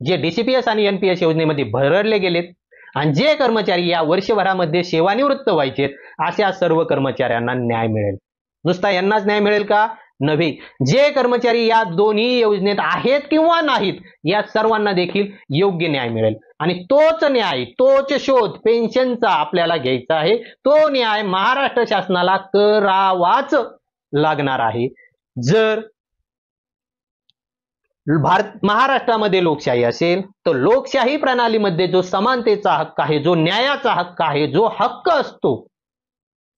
जे DCPS आणि NPS योजनेमध्ये भरडले गेलेत आणि जे कर्मचारी या वर्षभरामध्ये सेवानिवृत्त व्हायचे अशा सर्व कर्मचाऱ्यांना न्याय मिळेल. नुसता यांनाच न्याय मिळेल का? नव्हे, जे कर्मचारी या दोन्ही योजनेत आहेत किंवा नाहीत या सर्वांना देखील योग्य न्याय मिळेल. आणि तोच न्याय, तोच शोध पेन्शनचा आपल्याला घ्यायचा आहे. तो न्याय महाराष्ट्र शासनाला करावाच लागणार आहे. जर महाराष्ट्रामध्ये लोकशाही असेल तर लोकशाही प्रणालीमध्ये जो समानतेचा हक्क आहे, जो न्यायाचा हक्क आहे, जो हक्क असतो,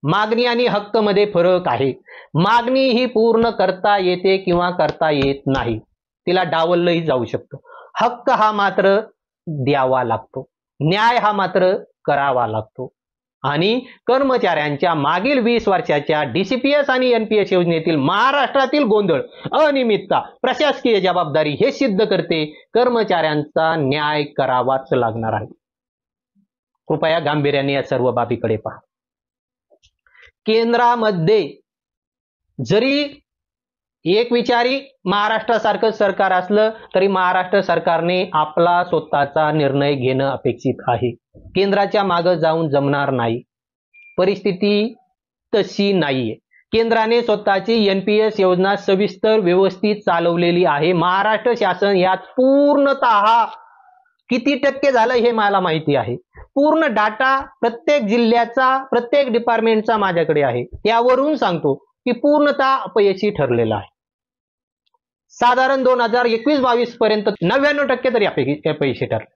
मागणी आणि हक्क मध्ये फरक आहे. मागणी ही पूर्ण करता येते किंवा करता येत नाही, तिला डावललंही जाऊ शकतं. हक्क हा मात्र द्यावा लागतो, न्याय हा मात्र करावा लागतो. आणि कर्मचाऱ्यांच्या मागील 20 वर्षाच्या DCPS आणि NPS योजनेतील महाराष्ट्रातील गोंधळ, अनियमितता, प्रशासकीय जबाबदारी हे सिद्ध करते कर्मचाऱ्यांचा न्याय करावाच लागणार आहे. कृपया गांभीर्याने या सर्व बाबीकडे पहा. केंद्रामध्ये जरी एक विचारी महाराष्ट्रासारखं सरकार असलं तरी महाराष्ट्र सरकारने आपला स्वतःचा निर्णय घेणं अपेक्षित आहे. केंद्राच्या मागे जाऊन जमणार नाही, परिस्थिती तशी नाहीये. केंद्राने स्वतःची NPS योजना सविस्तर व्यवस्थित चालवलेली आहे. महाराष्ट्र शासन यात पूर्णतः किती टक्के झालं हे मला माहिती आहे. पूर्ण डाटा प्रत्येक जिल्ह्याचा, प्रत्येक डिपार्टमेंटचा माझ्याकडे आहे. त्यावरून सांगतो की पूर्णतः अपयशी ठरलेला आहे. साधारण 2021-22 पर्यंत 99% तरी अपयशी ठरले.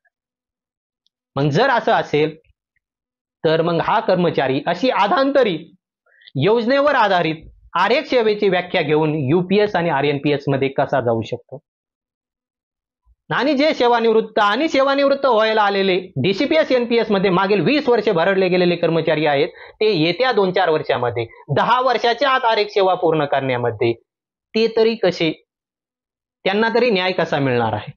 मग जर असं असेल तर मग हा कर्मचारी अशी आधांतरी योजनेवर आधारित आरक्षण सेवेची व्याख्या घेऊन UPS आणि RNPS मध्ये कसा जाऊ शकतो? आणि जे सेवानिवृत्त व्हायला आलेले DCPS NPS मध्ये मागील 20 वर्षे भरडले गेलेले कर्मचारी आहेत, ते येत्या 2-4 वर्षामध्ये 10 वर्षाच्या आत आरक्षण सेवा पूर्ण करण्यामध्ये ते तरी कसे, त्यांना तरी न्याय कसा मिळणार आहे?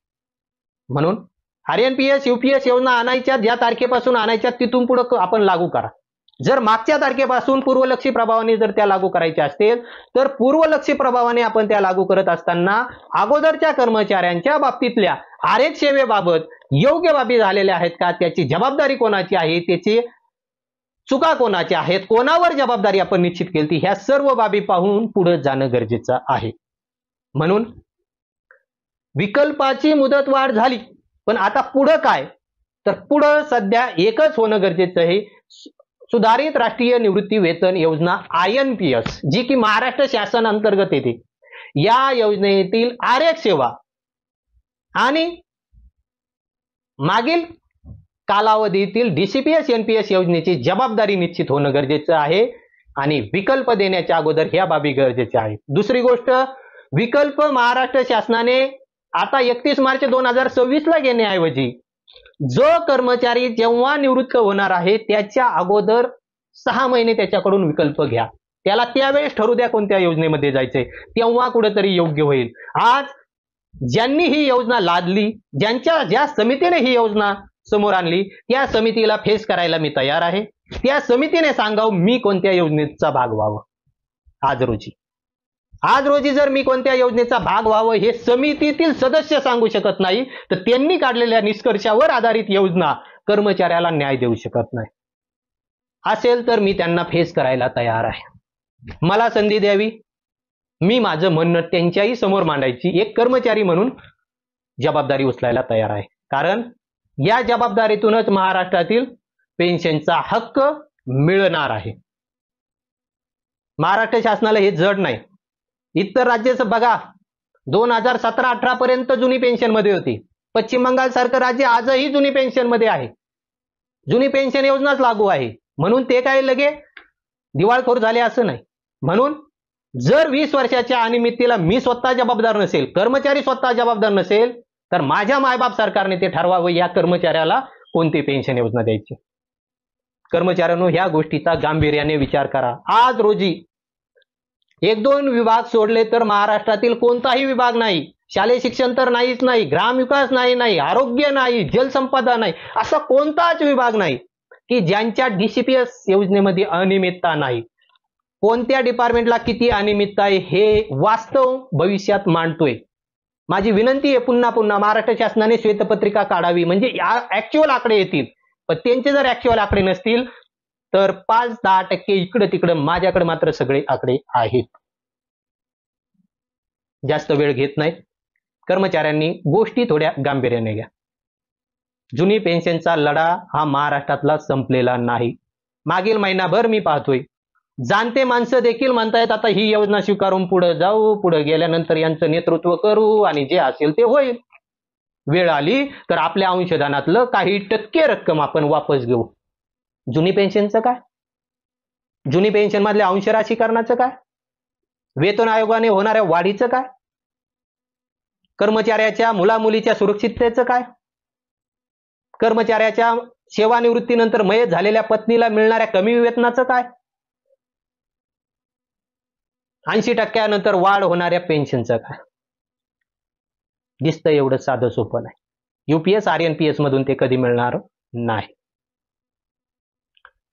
म्हणून आरएनपीएस यूपीएस योजना आणायच्या ज्या तारखेपासून आणायच्या तिथून पुढे आपण लागू करा. जर मागच्या तारखेपासून पूर्वलक्षी प्रभावाने जर त्या लागू करायच्या असतील तर पूर्वलक्षी प्रभावाने आपण त्या लागू करत असताना अगोदरच्या कर्मचाऱ्यांच्या बाबतीतल्या आरएच सेवेबाबत योग्य बाबी झालेल्या आहेत का, त्याची जबाबदारी कोणाची आहे, त्याची चुका कोणाच्या आहेत, कोणावर जबाबदारी आपण निश्चित केली, ह्या सर्व बाबी पाहून पुढे जाणं गरजेचं आहे. म्हणून विकल्पाची मुदतवाढ झाली, पण आता पुढं काय, तर पुढं सध्या एकच होणं गरजेचं आहे, सुधारित राष्ट्रीय निवृत्ती वेतन योजना आयएनपीएस, जी की महाराष्ट्र शासन अंतर्गत येते. या योजनेतील आरएच सेवा आणि मागील कालावधीतील डीसीपीएस एनपीएस योजनेची जबाबदारी निश्चित होणं गरजेचं आहे आणि विकल्प देण्याच्या अगोदर ह्या बाबी गरजेच्या आहेत. दुसरी गोष्ट, विकल्प महाराष्ट्र शासनाने आता 31 मार्च 2026 ला घेण्याऐवजी जो कर्मचारी जेव्हा निवृत्त होणार आहे त्याच्या अगोदर 6 महिने त्याच्याकडून विकल्प घ्या, त्याला त्यावेळेस ठरू द्या कोणत्या योजनेमध्ये जायचंय, तेव्हा कुठेतरी योग्य होईल. आज ज्यांनी ही योजना लादली, ज्या समितीने ही योजना समोर आणली, त्या समितीला फेस करायला मी तयार आहे. त्या समितीने सांगावं मी कोणत्या योजनेचा भाग व्हावं. आज रोजी जर मी कोणत्या योजनेचा भाग व्हावं हे समितीतील सदस्य सांगू शकत नाही, तर त्यांनी काढलेल्या निष्कर्षावर आधारित योजना कर्मचाऱ्याला न्याय देऊ शकत नाही. असेल तर मी त्यांना फेस करायला तयार आहे. मला संधी द्यावी, मी माझं म्हणणं त्यांच्याही समोर मांडायची एक कर्मचारी म्हणून जबाबदारी उचलायला तयार आहे. कारण या जबाबदारीतूनच महाराष्ट्रातील पेन्शनचा हक्क मिळणार आहे. महाराष्ट्र शासनाला हे जड नाही. इतर राज्याचं बघा, 2017-18 पर्यंत जुनी पेन्शन मध्ये होती. पश्चिम बंगाल सारखं राज्य आजही जुनी पेन्शन मध्ये आहे. जुनी पेन्शन योजनाच लागू आहे, म्हणून ते काय लगे दिवाळखोर झाले असं नाही. म्हणून जर 20 वर्षाच्या अनियमिततेला मी स्वतः जबाबदार नसेल, कर्मचारी स्वतः जबाबदार नसेल, तर माझ्या मायबाप सरकारने ते ठरवावं या कर्मचाऱ्याला कोणती पेन्शन योजना द्यायची. कर्मचाऱ्यांनो, ह्या गोष्टीचा गांभीर्याने विचार करा. आज रोजी 1-2 विभाग सोडले तर महाराष्ट्रातील कोणताही विभाग नाही, शालेय शिक्षण तर नाहीच नाही, ग्रामविकास नाही, आरोग्य नाही, जलसंपदा नाही, असा कोणताच विभाग नाही की ज्यांच्या डीसीपीएस योजनेमध्ये अनियमितता नाही. कोणत्या डिपार्टमेंटला किती अनियमितता आहे हे वास्तव भविष्यात मांडतोय. माझी विनंती आहे पुन्हा महाराष्ट्र शासनाने श्वेतपत्रिका काढावी, म्हणजे ऍक्च्युअल आकडे येतील. पण त्यांचे जर ऍक्च्युअल आकडे नसतील तर 5-10% इकडे तिकडे, माझ्याकडे मात्र सगळे आकडे आहेत. जास्त वेळ घेत नाही, कर्मचाऱ्यांनी गोष्टी थोड्या गांभीर्याने घ्या. जुनी पेन्शनचा लढा हा महाराष्ट्रातला संपलेला नाही. मागील महिनाभर मी पाहतोय जाणते माणसं देखील म्हणतायत आता ही योजना स्वीकारून पुढे जाऊ, पुढे गेल्यानंतर यांचं नेतृत्व करू आणि जे असेल ते होईल. वेळ आली तर आपल्या अंशदानातलं काही टक्के रक्कम आपण वापस घेऊ. जुनी पेन्शनचं काय, जुनी पेन्शन मधल्या अंशराशीकरणाचं काय, वेतन आयोगाने होणाऱ्या वाढीचं काय, कर्मचाऱ्याच्या मुलामुलीच्या सुरक्षिततेचं काय, कर्मचाऱ्याच्या सेवानिवृत्तीनंतर मयत झालेल्या पत्नीला मिळणाऱ्या कमी वेतनाचं काय, 80% वाढ होणाऱ्या पेन्शनचं काय. दिसतं एवढं साधं सोपं नाही. यूपीएस आरएनपीएस मधून ते कधी मिळणार नाही.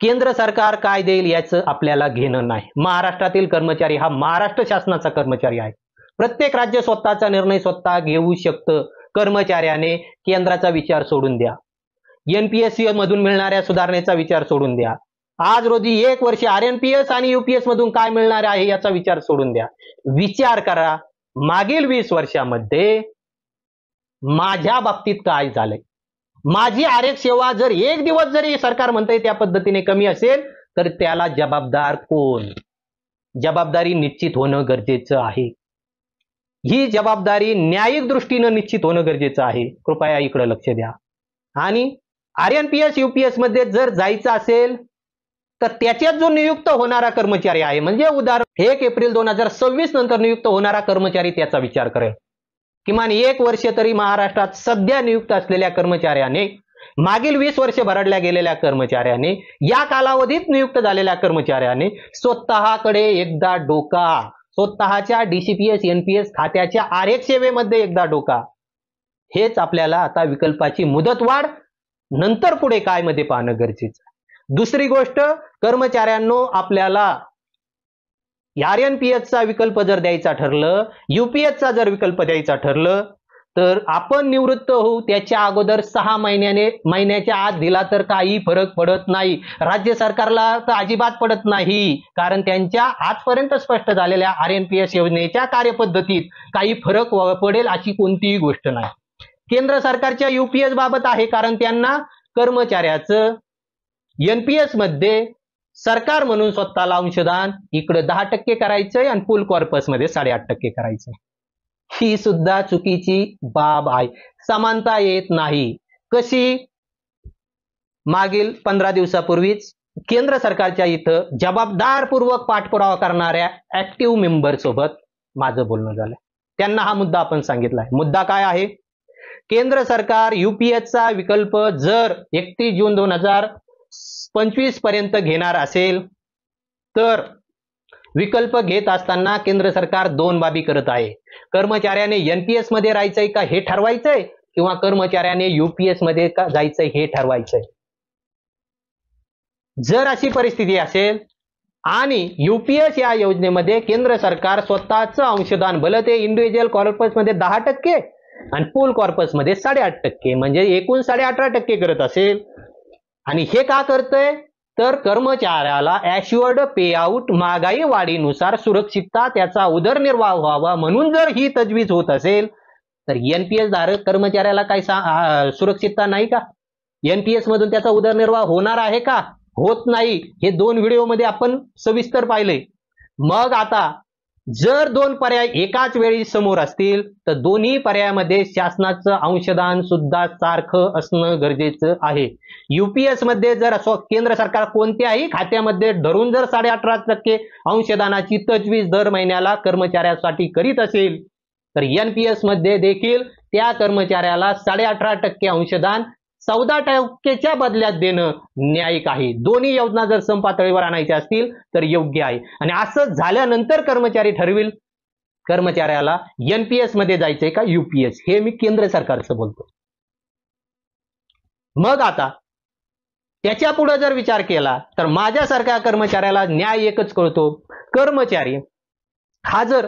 केंद्र सरकार काय देईल याचं आपल्याला घेणं नाही. महाराष्ट्रातील कर्मचारी हा महाराष्ट्र शासनाचा कर्मचारी आहे. प्रत्येक राज्य स्वतःचा निर्णय स्वतः घेऊ शकतं. कर्मचाऱ्याने केंद्राचा विचार सोडून द्या, एनपीएस मधून मिळणाऱ्या सुधारणेचा विचार सोडून द्या. आज रोजी 1 वर्ष आरएनपीएस आणि यूपीएस मधून काय मिळणार आहे याचा विचार सोडून द्या. विचार करा मागील 20 वर्षामध्ये माझ्या बाबतीत काय झालंय. माझी आरएच सेवा जर 1 दिवस जरी सरकार म्हणतंय त्या पद्धतीने कमी असेल तर त्याला जबाबदार कोण. जबाबदारी निश्चित होणं गरजेचं आहे. ही जबाबदारी न्यायिक दृष्टीनं निश्चित होणं गरजेचं आहे. कृपया इकडे लक्ष द्या. आणि आरएनपीएस यूपीएस मध्ये जर जायचं असेल तर त्याच्यात जो नियुक्त होणारा कर्मचारी आहे, म्हणजे उदाहरण 1 एप्रिल 2026 नंतर नियुक्त होणारा कर्मचारी त्याचा विचार करेल. किमान 1 वर्ष तरी महाराष्ट्रात सध्या नियुक्त असलेल्या कर्मचाऱ्याने, मागील 20 वर्ष भरडल्या गेलेल्या कर्मचाऱ्याने, या कालावधीत नियुक्त झालेल्या कर्मचाऱ्याने स्वतःकडे एकदा डोका, स्वतःच्या डीसीपीएस एनपीएस खात्याच्या आरएच सेवेमध्ये एकदा डोका. हेच आपल्याला आता विकल्पाची मुदतवाढ नंतर पुढे काय मध्ये पाहणं गरजेचं आहे. दुसरी गोष्ट, कर्मचाऱ्यांनो, आपल्याला आरएनपीएसचा विकल्प जर द्यायचा ठरलं, यूपीएसचा जर विकल्प द्यायचा ठरलं, तर आपण निवृत्त होऊ त्याच्या अगोदर 6 महिन्याच्या आत दिला तर काही फरक पडत नाही. राज्य सरकारला तर अजिबात पडत नाही, कारण त्यांच्या आजपर्यंत स्पष्ट झालेल्या आरएनपीएस योजनेच्या कार्यपद्धतीत काही फरक पडेल अशी कोणतीही गोष्ट नाही. केंद्र सरकारच्या यूपीएस बाबत आहे, कारण त्यांना कर्मचाऱ्याचं एनपीएस मध्ये सरकार म्हणून स्वतःला अंशदान इकडे 10% करायचंय आणि फुल कॉर्पस मध्ये 8.5% करायचंय. ही सुद्धा चुकीची बाब आहे. समानता येत नाही. कशी? मागील 15 दिवसापूर्वीच केंद्र सरकारच्या इथं जबाबदारपूर्वक पाठपुरावा करणाऱ्या ऍक्टिव्ह मेंबर सोबत माझं बोलणं झालं. त्यांना हा मुद्दा आपण सांगितलाय. मुद्दा काय आहे? केंद्र सरकार यूपीएसचा विकल्प जर 31 जून 2025 पर्यंत घेणार असेल, तर विकल्प घेत असताना केंद्र सरकार 2 बाबी करत आहे. कर्मचाऱ्याने एनपीएस मध्ये राहायचंय का हे ठरवायचंय, किंवा कर्मचाऱ्याने यूपीएस मध्ये का जायचंय हे ठरवायचंय. जर अशी परिस्थिती असेल आणि यूपीएस या योजनेमध्ये केंद्र सरकार स्वतःचं अंशदान, भलं ते इंडिव्हिज्युअल कॉर्पस मध्ये 10% आणि फुल कॉर्पस मध्ये 8.5%, म्हणजे एकूण 18.5% करत असेल, आणि हे का करतंय, तर कर्मचाऱ्याला ॲश्युअर्ड पे आउट, महागाई वाढीनुसार सुरक्षितता, त्याचा उदरनिर्वाह व्हावा म्हणून जर ही तजवीज होत असेल, तर एनपीएस धारक कर्मचाऱ्याला काय सुरक्षितता नाही का? एनपीएस मधून त्याचा उदरनिर्वाह होणार आहे का? होत नाही. हे 2 व्हिडिओमध्ये आपण सविस्तर पाहिले. मग आता जर 2 पर्याय एकाच वेळी समोर असतील, तर दोन्ही पर्यायामध्ये शासनाचं अंशदान सुद्धा सारखं असणं गरजेचं आहे. यूपीएस मध्ये जर केंद्र सरकार कोणत्याही खात्यामध्ये धरून जर 18.5% अंशदानाची तजवीज दर महिन्याला कर्मचाऱ्यासाठी करीत असेल, तर एनपीएस मध्ये देखील त्या कर्मचाऱ्याला 18.5% अंशदान 14%च्या बदल्यात देणं न्यायिक आहे. दोन्ही योजना जर समपातळीवर आणायच्या असतील तर योग्य आहे. आणि असं झाल्यानंतर कर्मचारी ठरविल कर्मचाऱ्याला एनपीएस मध्ये जायचंय का यूपीएस. हे मी केंद्र सरकारचं बोलतो. मग आता त्याच्या पुढे जर विचार केला तर माझ्यासारख्या कर्मचाऱ्याला न्याय एकच कळतो. कर्मचारी हा जर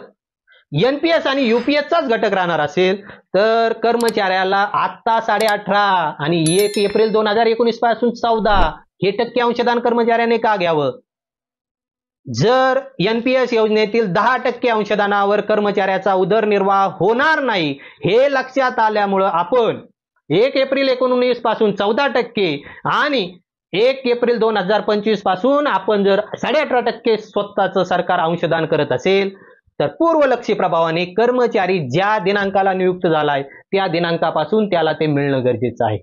एनपीएस आणि यूपीएसचाच घटक राहणार असेल, तर कर्मचाऱ्याला आता 18.5 आणि 1 एप्रिल 2019 पासून 14 हे टक्के अंशदान कर्मचाऱ्याने का घ्यावं? जर एनपीएस योजनेतील 10% अंशदानावर कर्मचाऱ्याचा उदरनिर्वाह होणार नाही हे लक्षात आल्यामुळं आपण 1 एप्रिल 2019 पासून 14% आणि 1 एप्रिल 2025 पासून आपण जर 18.5% स्वतःचं सरकार अंशदान करत असेल, तर पूर्वलक्षी प्रभावाने कर्मचारी ज्या दिनांकाला नियुक्त झालाय त्या दिनांकापासून त्याला ते मिळणं गरजेचं आहे.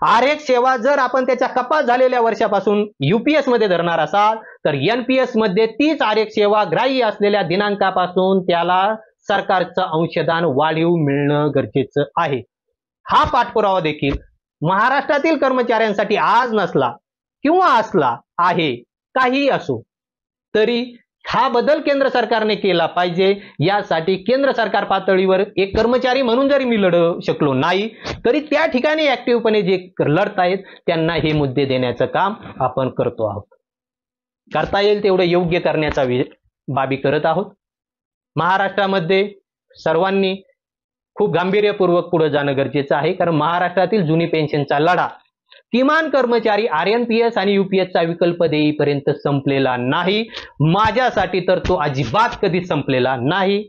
आरएक्स सेवा जर आपण त्याच्या कपात झालेल्या वर्षापासून यूपीएस मध्ये धरणार असाल, तर एनपीएस मध्ये तीच आरएक्स सेवा ग्राह्य असलेल्या दिनांकापासून त्याला सरकारचं अंशदान वाढीव मिळणं गरजेचं आहे. हा पाठपुरावा देखील महाराष्ट्रातील कर्मचाऱ्यांसाठी आज नसला किंवा असला आहे, काही असो, तरी हा बदल केंद्र सरकारने केला पाहिजे. यासाठी केंद्र सरकार पातळीवर एक कर्मचारी म्हणून जरी मी लढू शकलो नाही, तरी त्या ठिकाणी ऍक्टिव्हपणे जे लढतायत त्यांना हे मुद्दे देण्याचं काम आपण करतो आहोत. करता येईल तेवढं योग्य करण्याचा बाबी करत आहोत. महाराष्ट्रामध्ये सर्वांनी खूप गांभीर्यपूर्वक पुढे जाणं गरजेचं आहे, कारण महाराष्ट्रातील जुनी पेन्शनचा लढा किमान कर्मचारी आरएनपीएस आणि यूपीएसचा विकल्प देईपर्यंत संपलेला नाही. माझ्यासाठी तर तो अजिबात कधी संपलेला नाही.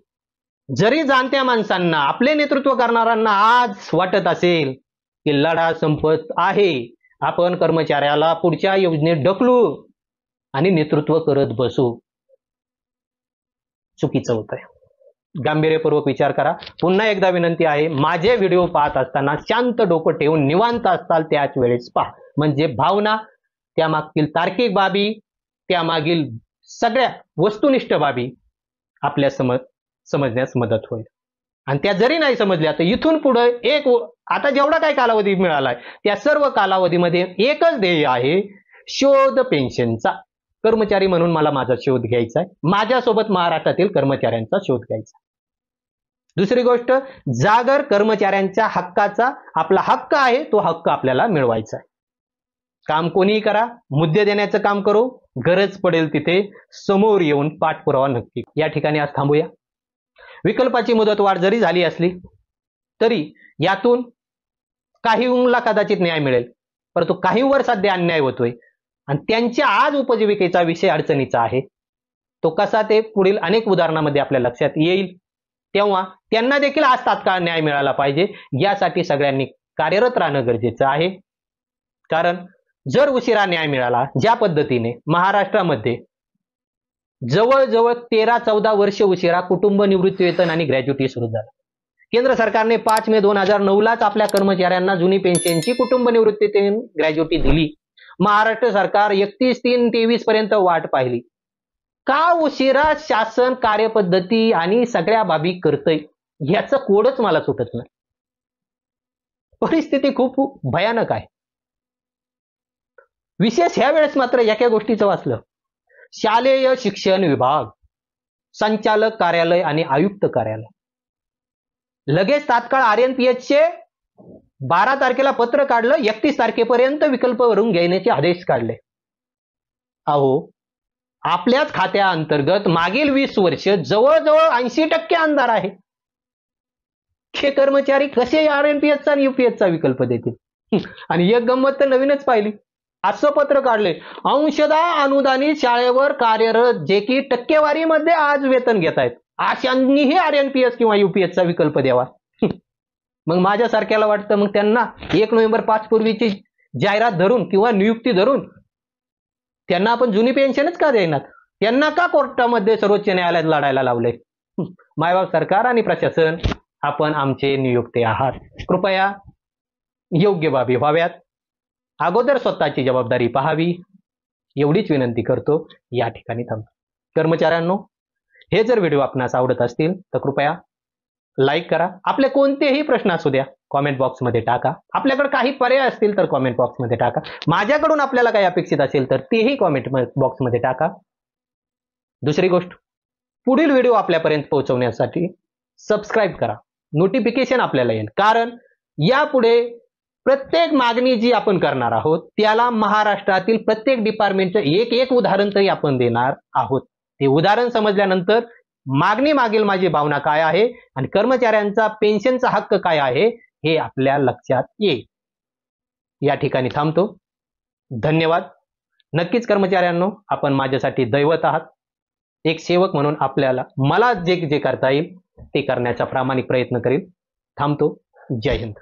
जरी जाणत्या माणसांना, आपले नेतृत्व करणाऱ्यांना आज वाटत असेल की लढा संपत आहे, आपण कर्मचाऱ्याला पुढच्या योजनेत ढकलू आणि नेतृत्व करत बसू, चुकीचं होत आहे. गांभीर्यपूर्वक विचार करा. पुन्हा एकदा विनंती आहे, माझे व्हिडिओ पाहत असताना शांत डोकं ठेवून निवांत असताल त्याच वेळेस पहा, म्हणजे भावना, त्यामागील तार्किक बाबी, त्यामागील सगळ्या वस्तुनिष्ठ बाबी आपल्या समजण्यास मदत होईल. आणि त्या जरी नाही समजल्या तर इथून पुढे आता जेवढा काही कालावधी मिळालाय त्या सर्व कालावधीमध्ये एकच ध्येय आहे, शोध पेन्शनचा. कर्मचारी म्हणून मला माझा शोध घ्यायचा आहे, माझ्यासोबत महाराष्ट्रातील कर्मचाऱ्यांचा शोध घ्यायचा. दुसरी गोष्ट, जागर कर्मचाऱ्यांच्या हक्काचा आपला हक्क आहे, तो हक्क आपल्याला मिळवायचा आहे. काम कोणीही करा, मुद्दे देण्याचं काम करू, गरज पडेल तिथे समोर येऊन पाठपुरावा नक्की. या ठिकाणी आज थांबूया. विकल्पाची मुदतवाढ जरी झाली असली तरी यातून काहींना कदाचित न्याय मिळेल, परंतु काहींवर सध्या अन्याय होतोय आणि त्यांच्या आज उपजीविकेचा विषय अडचणीचा आहे. तो कसा ते पुढील अनेक उदाहरणामध्ये आपल्या लक्षात येईल. तेव्हा त्यांना देखील आज तात्काळ न्याय मिळाला पाहिजे, यासाठी सगळ्यांनी कार्यरत राहणं गरजेचं आहे. कारण जर उशिरा न्याय मिळाला, ज्या पद्धतीने महाराष्ट्रामध्ये जवळजवळ 13-14 वर्ष उशिरा कुटुंब निवृत्ती वेतन आणि ग्रॅज्युटी सुरू झालं. केंद्र सरकारने 5 मे 2009लाच आपल्या कर्मचाऱ्यांना जुनी पेन्शनची कुटुंब निवृत्ती ग्रॅज्युटी दिली. महाराष्ट्र सरकार 31/3/23 पर्यंत वाट पाहिली. का उशिरा शासन कार्यपद्धती आणि सगळ्या बाबी करतंय, याचं कोडच मला सुटत नाही. परिस्थिती खूप भयानक आहे. विशेष ह्या वेळेस मात्र एका गोष्टीचं वाचलं. शालेय शिक्षण विभाग, संचालक कार्यालय आणि आयुक्त कार्यालय लगेच तात्काळ आरएनपीएसचे 12 तारखेला पत्र काढलं, 31 तारखेपर्यंत विकल्प भरून घेण्याचे आदेश काढले. अहो, आपल्याच खात्याअंतर्गत मागील 20 वर्ष जवळजवळ 80% अंधार आहे. हे कर्मचारी कसे आरएनपीएसचा आणि युपीएसचा विकल्प देतील? आणि एक गंमत तर नवीनच पाहिली. असं पत्र काढले, अंशतः अनुदानित शाळेवर कार्यरत जे की टक्केवारीमध्ये आज वेतन घेत आहेत, अशांनीही आरएनपीएस किंवा युपीएसचा विकल्प द्यावा. मग माझ्यासारख्याला वाटतं, मग त्यांना 1 नोव्हेंबर 5 पूर्वीची जाहिरात धरून किंवा नियुक्ती धरून त्यांना आपण जुनी पेन्शनच का देणार? त्यांना का कोर्टामध्ये सर्वोच्च न्यायालयात लढायला लावले? मायबाप सरकार आणि प्रशासन, आपण आमचे नियुक्ते आहात. कृपया योग्य बाबी व्हाव्यात, अगोदर स्वतःची जबाबदारी पाहावी, एवढीच विनंती करतो. या ठिकाणी थांबतो. कर्मचाऱ्यांनो, हे जर व्हिडिओ आपणास आवडत असतील तर कृपया लाईक करा. आपले कोणतेही प्रश्न असू द्या, कॉमेंट बॉक्समध्ये टाका. आपल्याकडे काही पर्याय असतील तर कॉमेंट बॉक्समध्ये टाका. माझ्याकडून आपल्याला काही अपेक्षित असेल तर तेही कॉमेंट बॉक्समध्ये टाका. दुसरी गोष्ट, पुढील व्हिडिओ आपल्यापर्यंत पोहोचवण्यासाठी सबस्क्राईब करा, नोटिफिकेशन आपल्याला येईल. कारण यापुढे प्रत्येक मागणी जी आपण करणार आहोत त्याला महाराष्ट्रातील प्रत्येक डिपार्टमेंटचं एक उदाहरण तरी आपण देणार आहोत. ते उदाहरण समजल्यानंतर मागणी मागील माझी भावना काय आहे आणि कर्मचाऱ्यांचा पेन्शनचा हक्क काय आहे हे आपल्या लक्षात येईल. या ठिकाणी थांबतो. धन्यवाद. नक्कीच कर्मचाऱ्यांनो, आपण माझ्यासाठी दैवत आहात. एक सेवक म्हणून मला जे करता येईल ते करण्याचा प्रामाणिक प्रयत्न करील. थांबतो. जय हिंद.